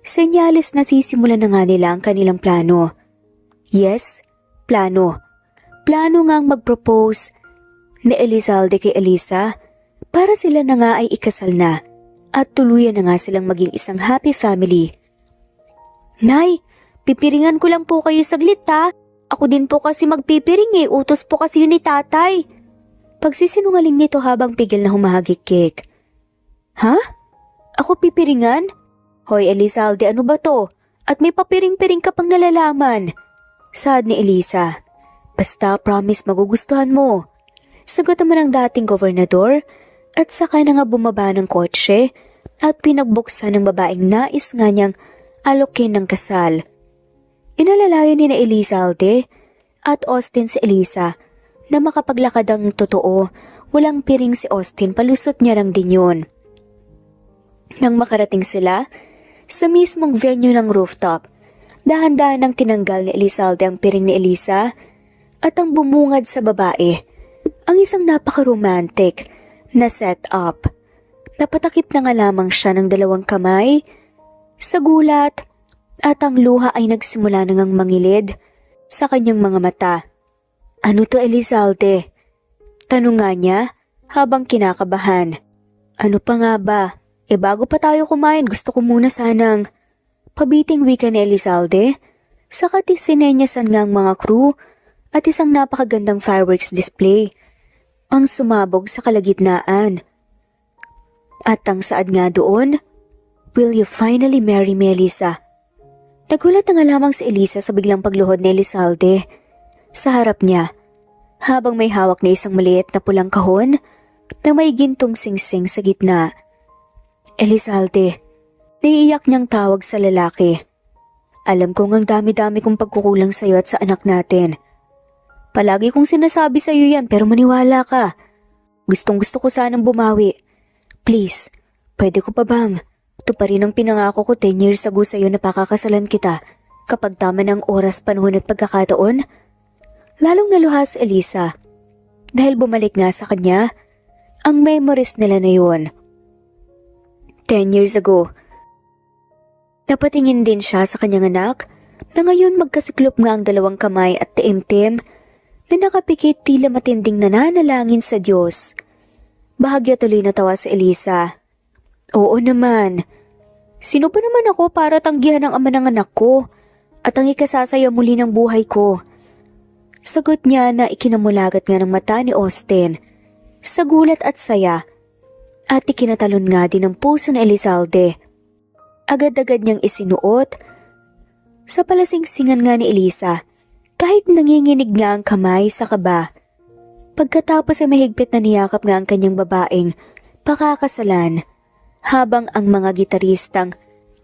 Senyales na sisimulan na nga nila ang kanilang plano. Yes, plano. Plano ngang mag-propose ni Elizalde kay Elisa para sila na nga ay ikasal na at tuluyan na nga silang maging isang happy family. Nay, pipiringan ko lang po kayo saglit ha. Ako din po kasi magpipiring eh, utos po kasi yun ni tatay. Pagsisinungaling nito habang pigil na humahagik-kik. Ha? Ako pipiringan? Hoy Elizalde, ano ba to? At may papiring-piring ka pang nalalaman. Saad ni Elisa. Basta promise magugustuhan mo. Sagot naman ng dating gobernador at saka na nga bumaba ng kotse at pinagbuksan ng babaeng nais nga niyang alokin ng kasal. Inalalayan ni na Elizalde at Austin si Elisa na makapaglakad ang totoo, walang piring si Austin, palusot niya lang din yun. Nang makarating sila sa mismong venue ng rooftop, dahan-dahan nang tinanggal ni Elizalde ang piring ni Elisa at ang bumungad sa babae, ang isang napaka-romantic na setup. Napatakip na nga lamang siya ng dalawang kamay sa gulat at ang luha ay nagsimula nang mangilid sa kanyang mga mata. Ano to Elizalde? Tanong nga niya habang kinakabahan. Ano pa nga ba? Bago pa tayo kumain, gusto ko muna sanang pabiting wika ni Elizalde. Saka sinenyasan nga ang mga crew at isang napakagandang fireworks display ang sumabog sa kalagitnaan. At ang saad nga doon, "Will you finally marry me, Elisa?" Nagulat na nga lamang si Elisa sa biglang pagluhod ni Elizalde sa harap niya, habang may hawak na isang maliit na pulang kahon na may gintong singsing sa gitna. Elizalde, naiiyak niyang tawag sa lalaki. Alam kong ang dami-dami kong pagkukulang sa iyo at sa anak natin. Palagi kong sinasabi sa iyo yan pero maniwala ka. Gustong-gusto ko sanang bumawi. Please, pwede ko pa bang tuparin ang pinangako ko 10 years ago sa iyo na pakakasalan kita kapag tama ng oras, panahon at pagkakataon? Lalong naluha si Elisa dahil bumalik nga sa kanya ang memories nila na yun. 10 years ago, napatingin din siya sa kanyang anak na ngayon magkasiklop nga ang dalawang kamay at taimtim na nakapikit tila matinding nananalangin sa Diyos. Bahagya tuloy natawa si Elisa. Oo naman. Sino pa naman ako para tanggihan ang ama ng anak ko at ang ikasasaya muli ng buhay ko? Sagot niya na ikinamulagat nga ng mata ni Austin sa gulat at saya at ikinatalon nga din ang puso ni Elizalde. Agad-agad niyang isinuot sa palasingsingan nga ni Elisa kahit nanginginig nga ang kamay sa kaba. Pagkatapos ay mahigpit na niyakap nga ang kanyang babaeng pakakasalan habang ang mga gitaristang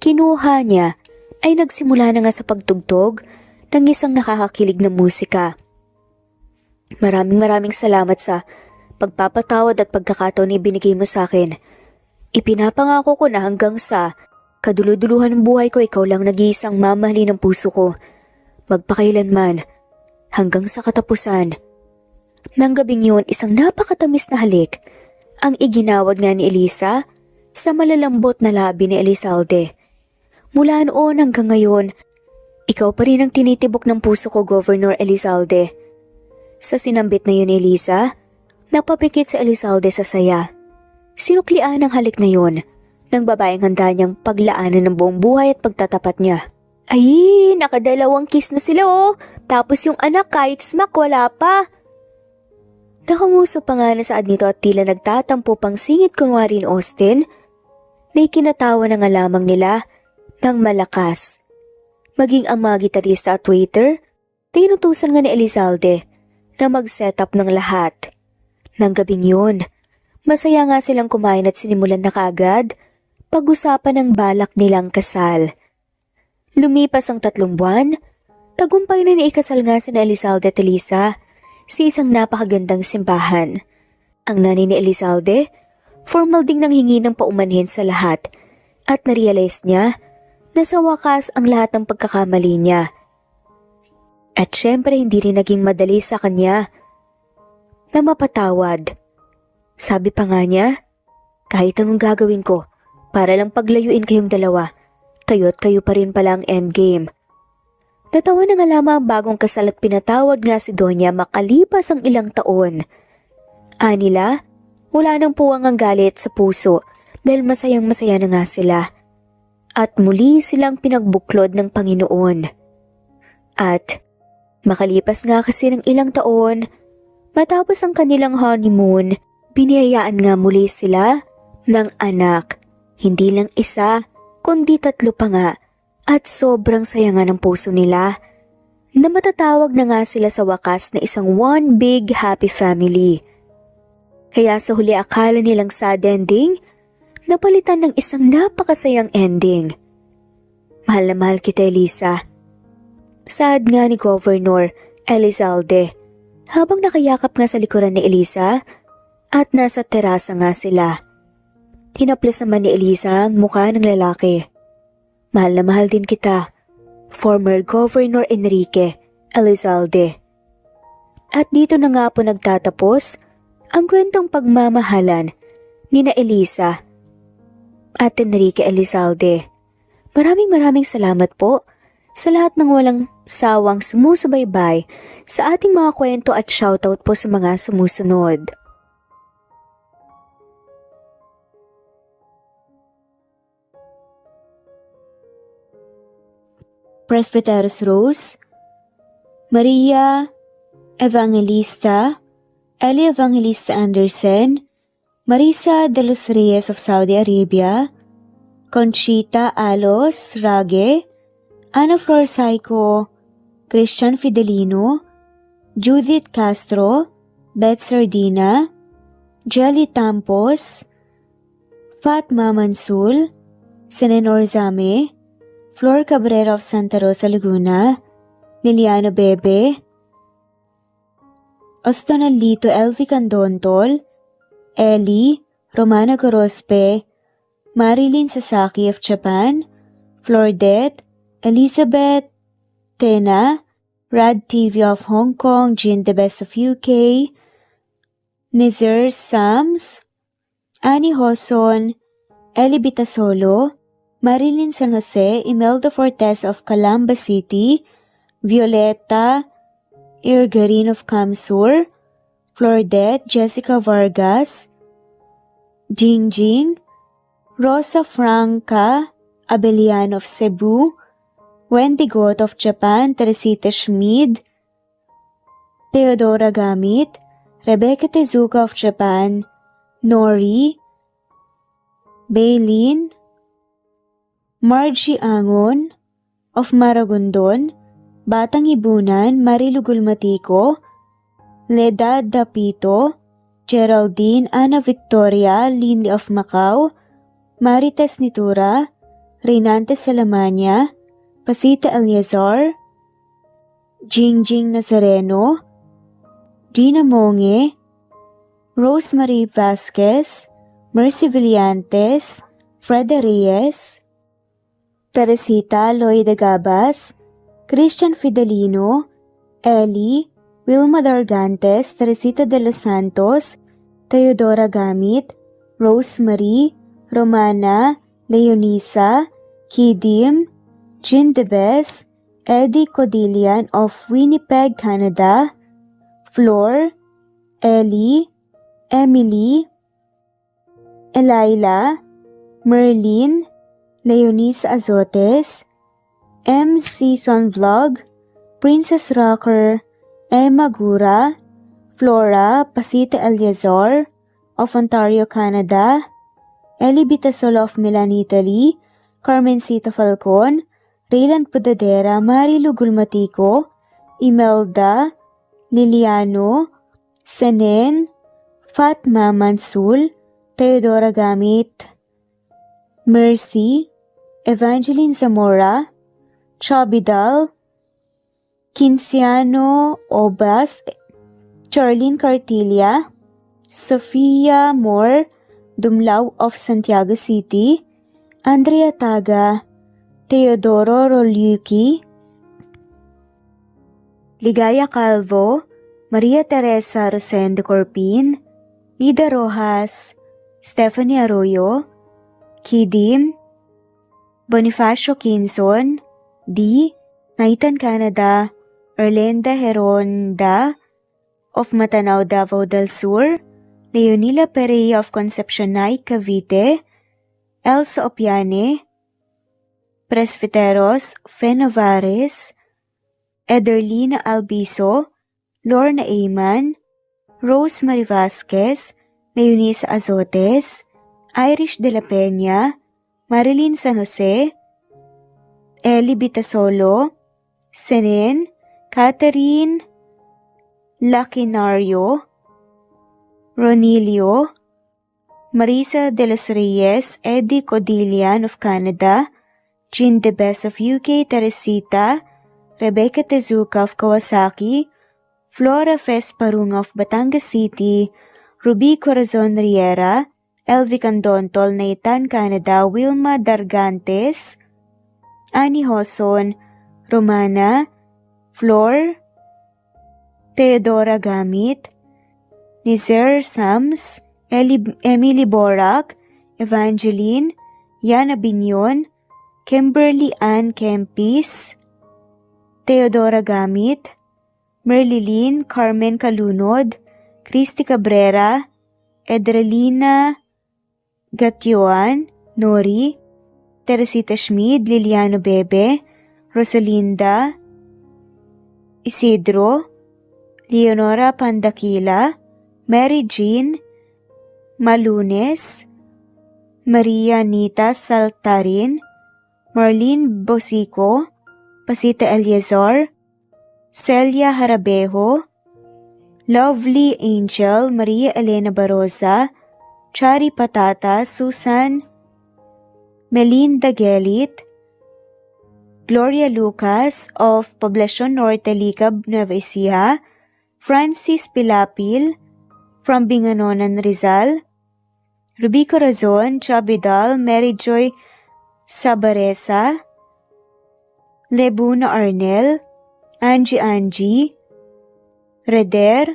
kinuha niya ay nagsimula na nga sa pagtugtog ng isang nakakakilig na musika. Maraming salamat sa pagpapatawad at pagkakataon na ibinigay mo sa akin. Ipinapangako ko na hanggang sa kaduluduluhan ng buhay ko ikaw lang nag-iisang mamahalin ng puso ko. Magpakailanman hanggang sa katapusan. Nang gabing yun, isang napakatamis na halik ang iginawad nga ni Elisa sa malalambot na labi ni Elizalde. Mula noon hanggang ngayon, ikaw pa rin ang tinitibok ng puso ko, Governor Elizalde. Sa sinambit na yun ni Elisa, napapikit si Elizalde sa saya. Sinuklian ang halik na yun ng babaeng handa niyang paglaanan ng buong buhay at pagtatapat niya. Ay, nakadalawang kiss na sila oh. Tapos yung anak kahit smack wala pa. Nakanguso pa nga na saad nito at tila nagtatampo pang singit kunwari ni Austin na ikinatawa na nga lamang nila ng malakas. Maging ang mga gitarista at waiter, tinutusan nga ni Elizalde na mag-set up ng lahat. Nang gabing yun, masaya nga silang kumain at sinimulan na kaagad pag-usapan ng balak nilang kasal. Lumipas ang 3 buwan, tagumpay na naikasal nga si Elizalde at Elisa sa isang napakagandang simbahan. Ang nanay ni Elizalde, formal ding nanghingi ng paumanhin sa lahat at narealize niya na sa wakas ang lahat ng pagkakamali niya. At syempre hindi rin naging madali sa kanya na mapatawad. Sabi pa nga niya, kahit anong gagawin ko para lang paglayuin kayong dalawa, kayo't kayo pa rin pala ang endgame. Natawa na nga lamang ang bagong kasal at pinatawad nga si Donya makalipas ang ilang taon. Anila, wala nang puwang ang galit sa puso dahil masayang-masaya na nga sila. At muli silang pinagbuklod ng Panginoon. At makalipas nga kasi ng ilang taon, matapos ang kanilang honeymoon, biniyayaan nga muli sila ng anak. Hindi lang isa, kundi 3 pa nga at sobrang saya nga ng puso nila na matatawag na nga sila sa wakas na isang one big happy family. Kaya sa huli akala nilang sad ending, napalitan ng isang napakasayang ending. Mahal na mahal kita, Elisa. Sad nga ni Governor Elizalde habang nakayakap nga sa likuran ni Elisa at nasa terasa nga sila. Hinaplas naman ni Elisa ang mukha ng lalaki. Mahal na mahal din kita, former Governor Enrique Elizalde. At dito na nga po nagtatapos ang kwentong pagmamahalan ni na Elisa at Enrique Elizalde. Maraming salamat po sa lahat ng walang sawang sumusubaybay sa ating mga kwento at shoutout po sa mga sumusunod. Presbyteros Rose, Maria Evangelista, Eli Evangelista Anderson, Marisa de los Reyes of Saudi Arabia, Conchita Alos Rage, Ana Flor Saico, Christian Fidelino, Judith Castro, Beth Sardina, Jelly Tampos, Fatma Mansul, Senenor Zame, Flor Cabrera of Santa Rosa, Laguna, Liliano Bebe, Ostonalito Elvi Candontol, Ellie, Romana Gorospe, Marilyn Sasaki of Japan, Flordet, Elizabeth, Tena, Rad TV of Hong Kong, Jean the Best of UK, Nizar Sams, Annie Hoson, Ellie Bitasolo, Marilyn San Jose, Imelda Fortes of Calamba City, Violeta Irgarin of Kamsur, Flordet, Jessica Vargas, Jingjing, Rosa Franca Abelian of Cebu, Wendy Goth of Japan, Teresita Schmid, Theodora Gamit, Rebecca Tezuka of Japan, Nori, Baylin, Margie Angon of Maragondon, Batang Ibunan, Marilu Gulmatiko, Leda Dapito, Geraldine Ana Victoria Linley of Macau, Marites Nitura, Reynante Salamania, Pasita Eliazar, Jingjing Nazareno, Gina Monge, Rosemary Vasquez, Mercy Villantes, Freda Reyes, Teresita Loida Gabas, Christian Fidelino, Ellie, Wilma Dargantes, Teresita de los Santos, Teodora Gamit, Rosemary, Romana, Leonisa, Kidim, Jean Debes, Eddie Codillian of Winnipeg, Canada, Flor, Ellie, Emily, Elila, Merlin, Leonisa Azotes, M. Season Vlog, Princess Rocker, Emma Gura, Flora Pasita Eliazar of Ontario, Canada, Eli Bitasolo of Milan, Italy, Carmencita Falcon, Rayland Pudadera, Marilu Gulmatiko, Imelda, Liliano, Senen, Fatma Mansul, Teodora Gamit, Mercy, Evangeline Zamora, Chabidal, Kinciano Obas, Charlene Cartilla, Sofia Moore, Dumlao of Santiago City, Andrea Taga, Teodoro Roliuki, Ligaya Calvo, Maria Teresa Rosendo Corpin, Nida Rojas, Stephanie Arroyo, Kidim, Bonifacio Quinzon, D. Naitan, Canada, Erlenda Heronda of Matanao, Davao del Sur, Leonila Perea of Concepcion Night, Cavite, Elsa Opiane, Presbyteros Fenavares, Ederlina Albiso, Lorna Ayman, Rosemary Vasquez, Leonisa Azotes, Irish de la Peña, Marilyn San Jose, Eli Bitasolo, Senen, Catherine Lacinario, Ronilio, Marisa de los Reyes, Eddie Codillian of Canada, Jean Debes of UK, Teresita, Rebecca Tezuka of Kawasaki, Flora Fesparung of Batangas City, Ruby Corazon Riera, Elvi Candontol, Nathan, Canada, Wilma Dargantes, Annie Hoson, Romana, Flor, Theodora Gamit, Nizer Sams, Emily Borak, Evangeline, Yana Binyon, Kimberly Ann Kempis, Theodora Gamit, Merlilyn Carmen Calunod, Christy Cabrera, Edralina Gatyoan, Nori, Teresita Schmid, Liliano Bebe, Rosalinda, Isidro, Leonora Pandakila, Mary Jean Malunes, Maria Nita Saltarin, Marlene Bosico, Pasita Eliazar, Celia Harabejo, Lovely Angel, Maria Elena Barosa, Chari Patata, Susan Melinda Gelit, Gloria Lucas of Poblacion Norte, Licab, Nueva Ecija, Francis Pilapil from Binganonan, Rizal, Ruby Corazon, Chabidal, Mary Joy Sabaresa, Lebuna Arnel, Angie, Reder,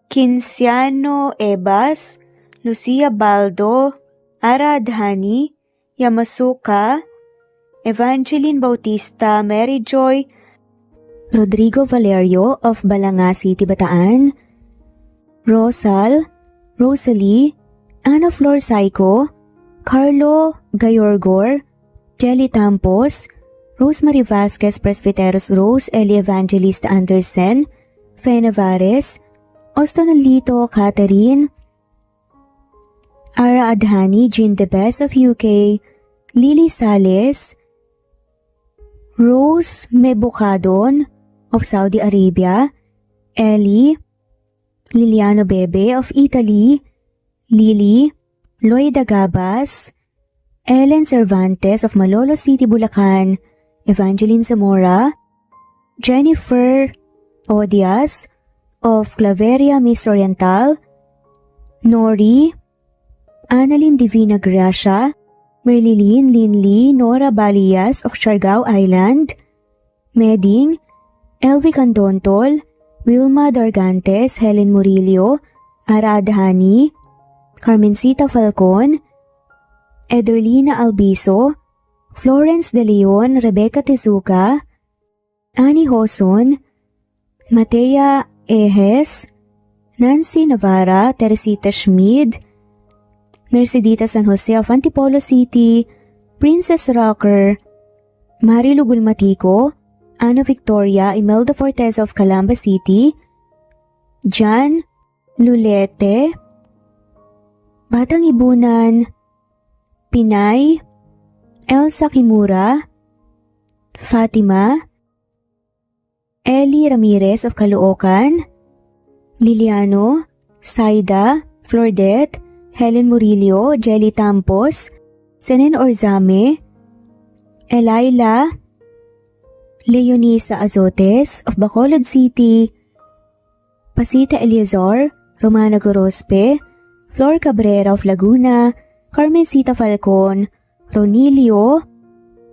Kinciano Ebas, Lucia Baldo, Ara Adhani, Yamasuka, Evangeline Bautista, Mary Joy, Rodrigo Valerio of Balanga City, Bataan, Rosal, Rosalie, Ana Flor Saico, Carlo Gayorgor, Jelly Tampos, Rosemary Vasquez Presbyteros Rose, Eli Evangelista Anderson, Fe Navares, Ostonolito Catherine, Ara Adhani, Jean Debes of UK, Lily Sales, Rose Mebukadon of Saudi Arabia, Ellie, Liliano Bebe of Italy, Lily, Loida Gabas, Ellen Cervantes of Malolo City, Bulacan, Evangeline Zamora, Jennifer Odias of Claveria Miss Oriental, Nori, Annalyn Divina Gracia, Merlilyn Linley Nora Balias of Siargao Island, Meding, Elvi Candontol, Wilma Dargantes, Helen Murillo, Ara Adhani, Carmencita Falcon, Ederlina Albiso, Florence De Leon, Rebecca Tezuka, Annie Hoson, Matea Ejes, Nancy Navarra, Teresita Schmid, Mercedita San Jose of Antipolo City, Princess Rocker, Marilu Gulmatico, Ana Victoria, Imelda Fortes of Calamba City, Jan Lulete, Batang Ibunan, Pinay, Elsa Kimura, Fatima, Eli Ramirez of Caloocan, Liliano, Saida, Flordet, Helen Murillo, Jelly Tampos, Senen Orzame, Elaila, Leonisa Azotes of Bacolod City, Pasita Eliazar, Romana Gorospe, Flor Cabrera of Laguna, Carmencita Falcon, Ronilio,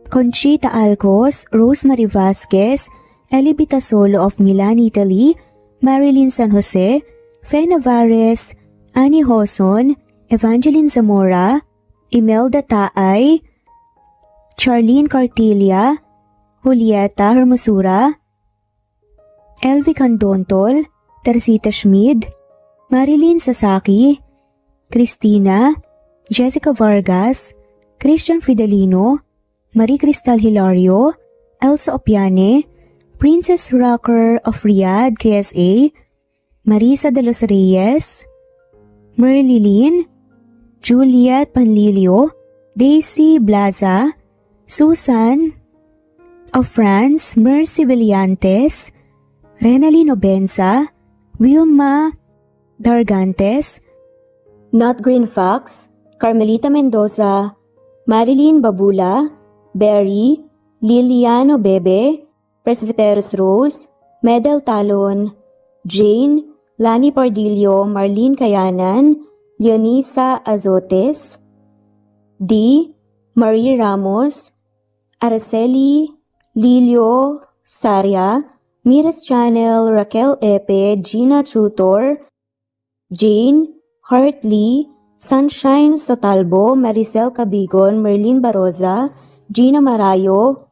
Conchita Alcos, Rosemary Vasquez, Eli Bitasolo of Milan, Italy, Marilyn San Jose, Fe Navares, Annie Hoson, Evangeline Zamora, Imelda Taay, Charlene Cartilia, Julieta Hermosura, Elvi Candontol, Teresita Schmid, Marilyn Sasaki, Christina, Jessica Vargas, Christian Fidelino, Marie Cristal Hilario, Elsa Opiane, Princess Rocker of Riyadh, KSA, Marisa de los Reyes, Merlilyn, Juliet Panlilio, Daisy Blaza, Susan of France, Mercy Villantes, Renalyn Obenza, Wilma Dargantes, Not Green Fox, Carmelita Mendoza, Marilyn Babula, Berry, Liliano Bebe, Presbyteros Rose, Medel Talon, Jane, Lani Pardillo, Marlene Kayanan, Leonisa Azotes, D. Marie Ramos, Araceli Lilio Saria, Miras Channel, Raquel Epe, Gina Tutor, Jane, Hartley, Sunshine Sotalbo, Maricel Cabigon, Merlin Baroza, Gina Marayo,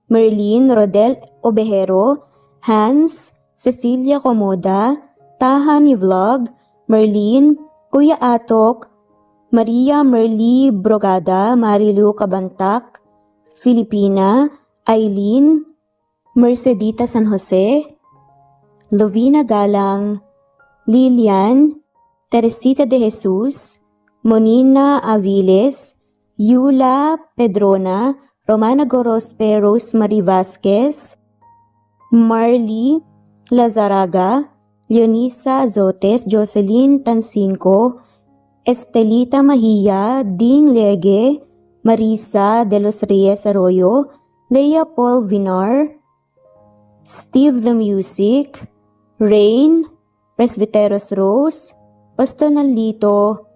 Merlin Rodel Obejero, Hans, Cecilia Comoda, Tahani Vlog, Merlin, Kuya Atok, Maria Merly Brogada, Marilu Cabantak, Filipina, Eileen, Mercedita San Jose, Lovina Galang, Lilian, Teresita de Jesus, Monina Aviles, Yula Pedrona, Romana Gorospe, Rosemary Vasquez, Marley Lazaraga, Leonisa Azotes, Jocelyn Tancinco, Estelita Mahia, Ding Lege, Marisa de los Reyes Arroyo, Leia Paul Vinar, Steve the Music, Rain, Presbyteros Rose, Ostonalito,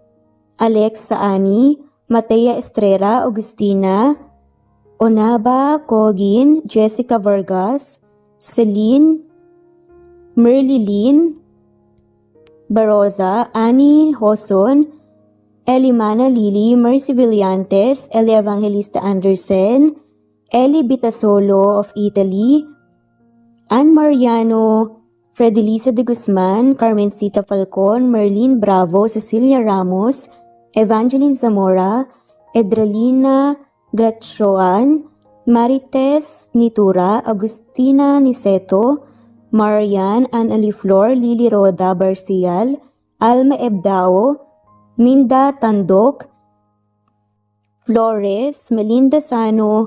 Alex Saani, Matea Estrella, Agustina, Onaba Cogin, Jessica Vargas, Celine, Merlilyn Baroza, Annie Hoson, Elimana Lili, Mercy Villantes, Eli Evangelista Anderson, Eli Bitasolo of Italy, Ann Mariano, Fredelisa de Guzman, Carmencita Falcon, Merlin Bravo, Cecilia Ramos, Evangeline Zamora, Edralina Gatchoan, Marites Nitura, Agustina Niceto, Marian, Ann Aliflor, Lily Roda Barcial, Alma Ebdao, Minda Tandok, Flores, Melinda Sano,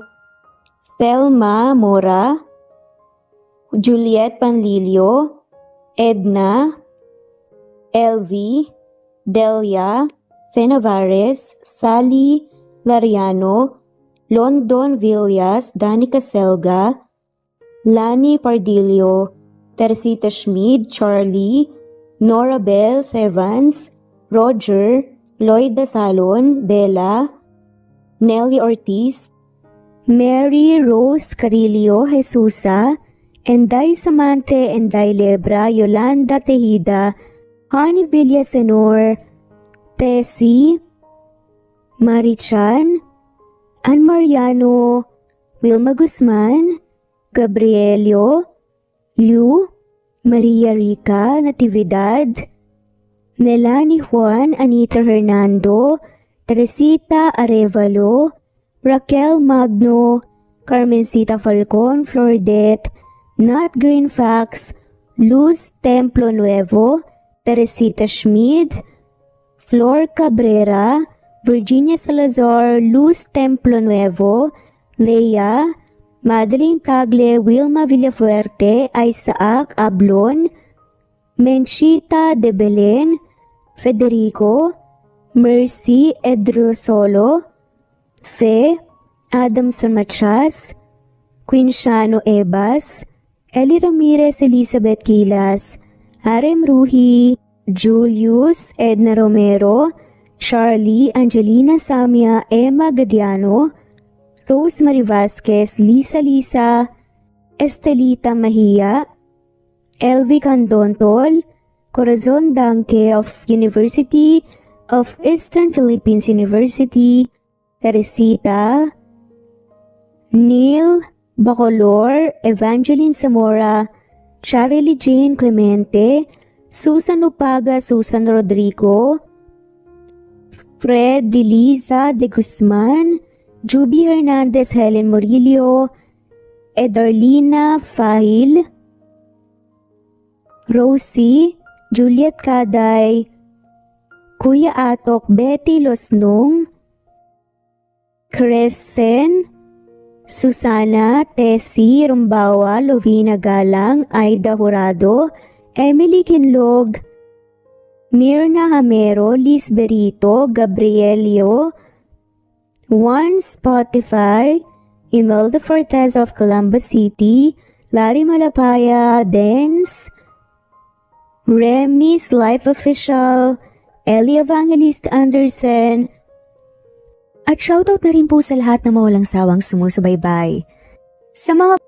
Thelma Mora, Juliet Panlilio, Edna, Elvie, Delia, Fenavares, Sally Lariano, London Villas, Danica Selga, Lani Pardillo, Teresita Schmid, Charlie, Nora Bell Evans, Roger, Lloyd Dasalon, Bella, Nelly Ortiz, Mary Rose Carillo Jesusa, Enday Samante, Enday Lebra, Yolanda Tejida, Honey Villasenor, Tessie, Marichan, Ann Mariano, Wilma Guzman, Gabrielio, Liu, Maria Rica Natividad, Nelani Juan, Anita Hernando, Teresita Arevalo, Raquel Magno, Carmencita Falcon, Flordet, Nat Green Fax, Luz Templo Nuevo, Teresita Schmid, Flor Cabrera, Virginia Salazar, Luz Templo Nuevo, Leia, Madeline Tagle, Wilma Villafuerte, Isaac Ablon, Menchita de Belen, Federico, Mercy Edrosolo, Fe, Adamson Machas, Quinciano Ebas, Eli Ramirez Elizabeth Gilas, Harem Ruhi, Julius Edna Romero, Charlie Angelina Samia, Emma Gadiano, Rosemary Vasquez, Lisa, Estelita Mahia, Elvi Candontol, Corazon Danke of University of Eastern Philippines University, Teresita, Neil Bacolor, Evangeline Zamora, Charlie Jane Clemente, Susan Upaga, Susan Rodrigo, Fred Deliza de Guzman, Juby Hernandez, Helen Murillo, Edarlina Fahil, Rosie, Juliet Kaday, Kuya Atok, Betty Losnong, Crescen, Susana, Tessie, Rumbawa, Lovina Galang, Aida Jurado, Emily Kinlog, Mirna Hamero, Liz Berito, Gabrielio, Juan Spotify, Imelda Fortes of Columbus City, Larry Malapaya, Dance, Remy's Life Official, Ellie Evangelist Anderson, At shoutout na rin po sa lahat na mawalang sawang sumusubaybay. sa mga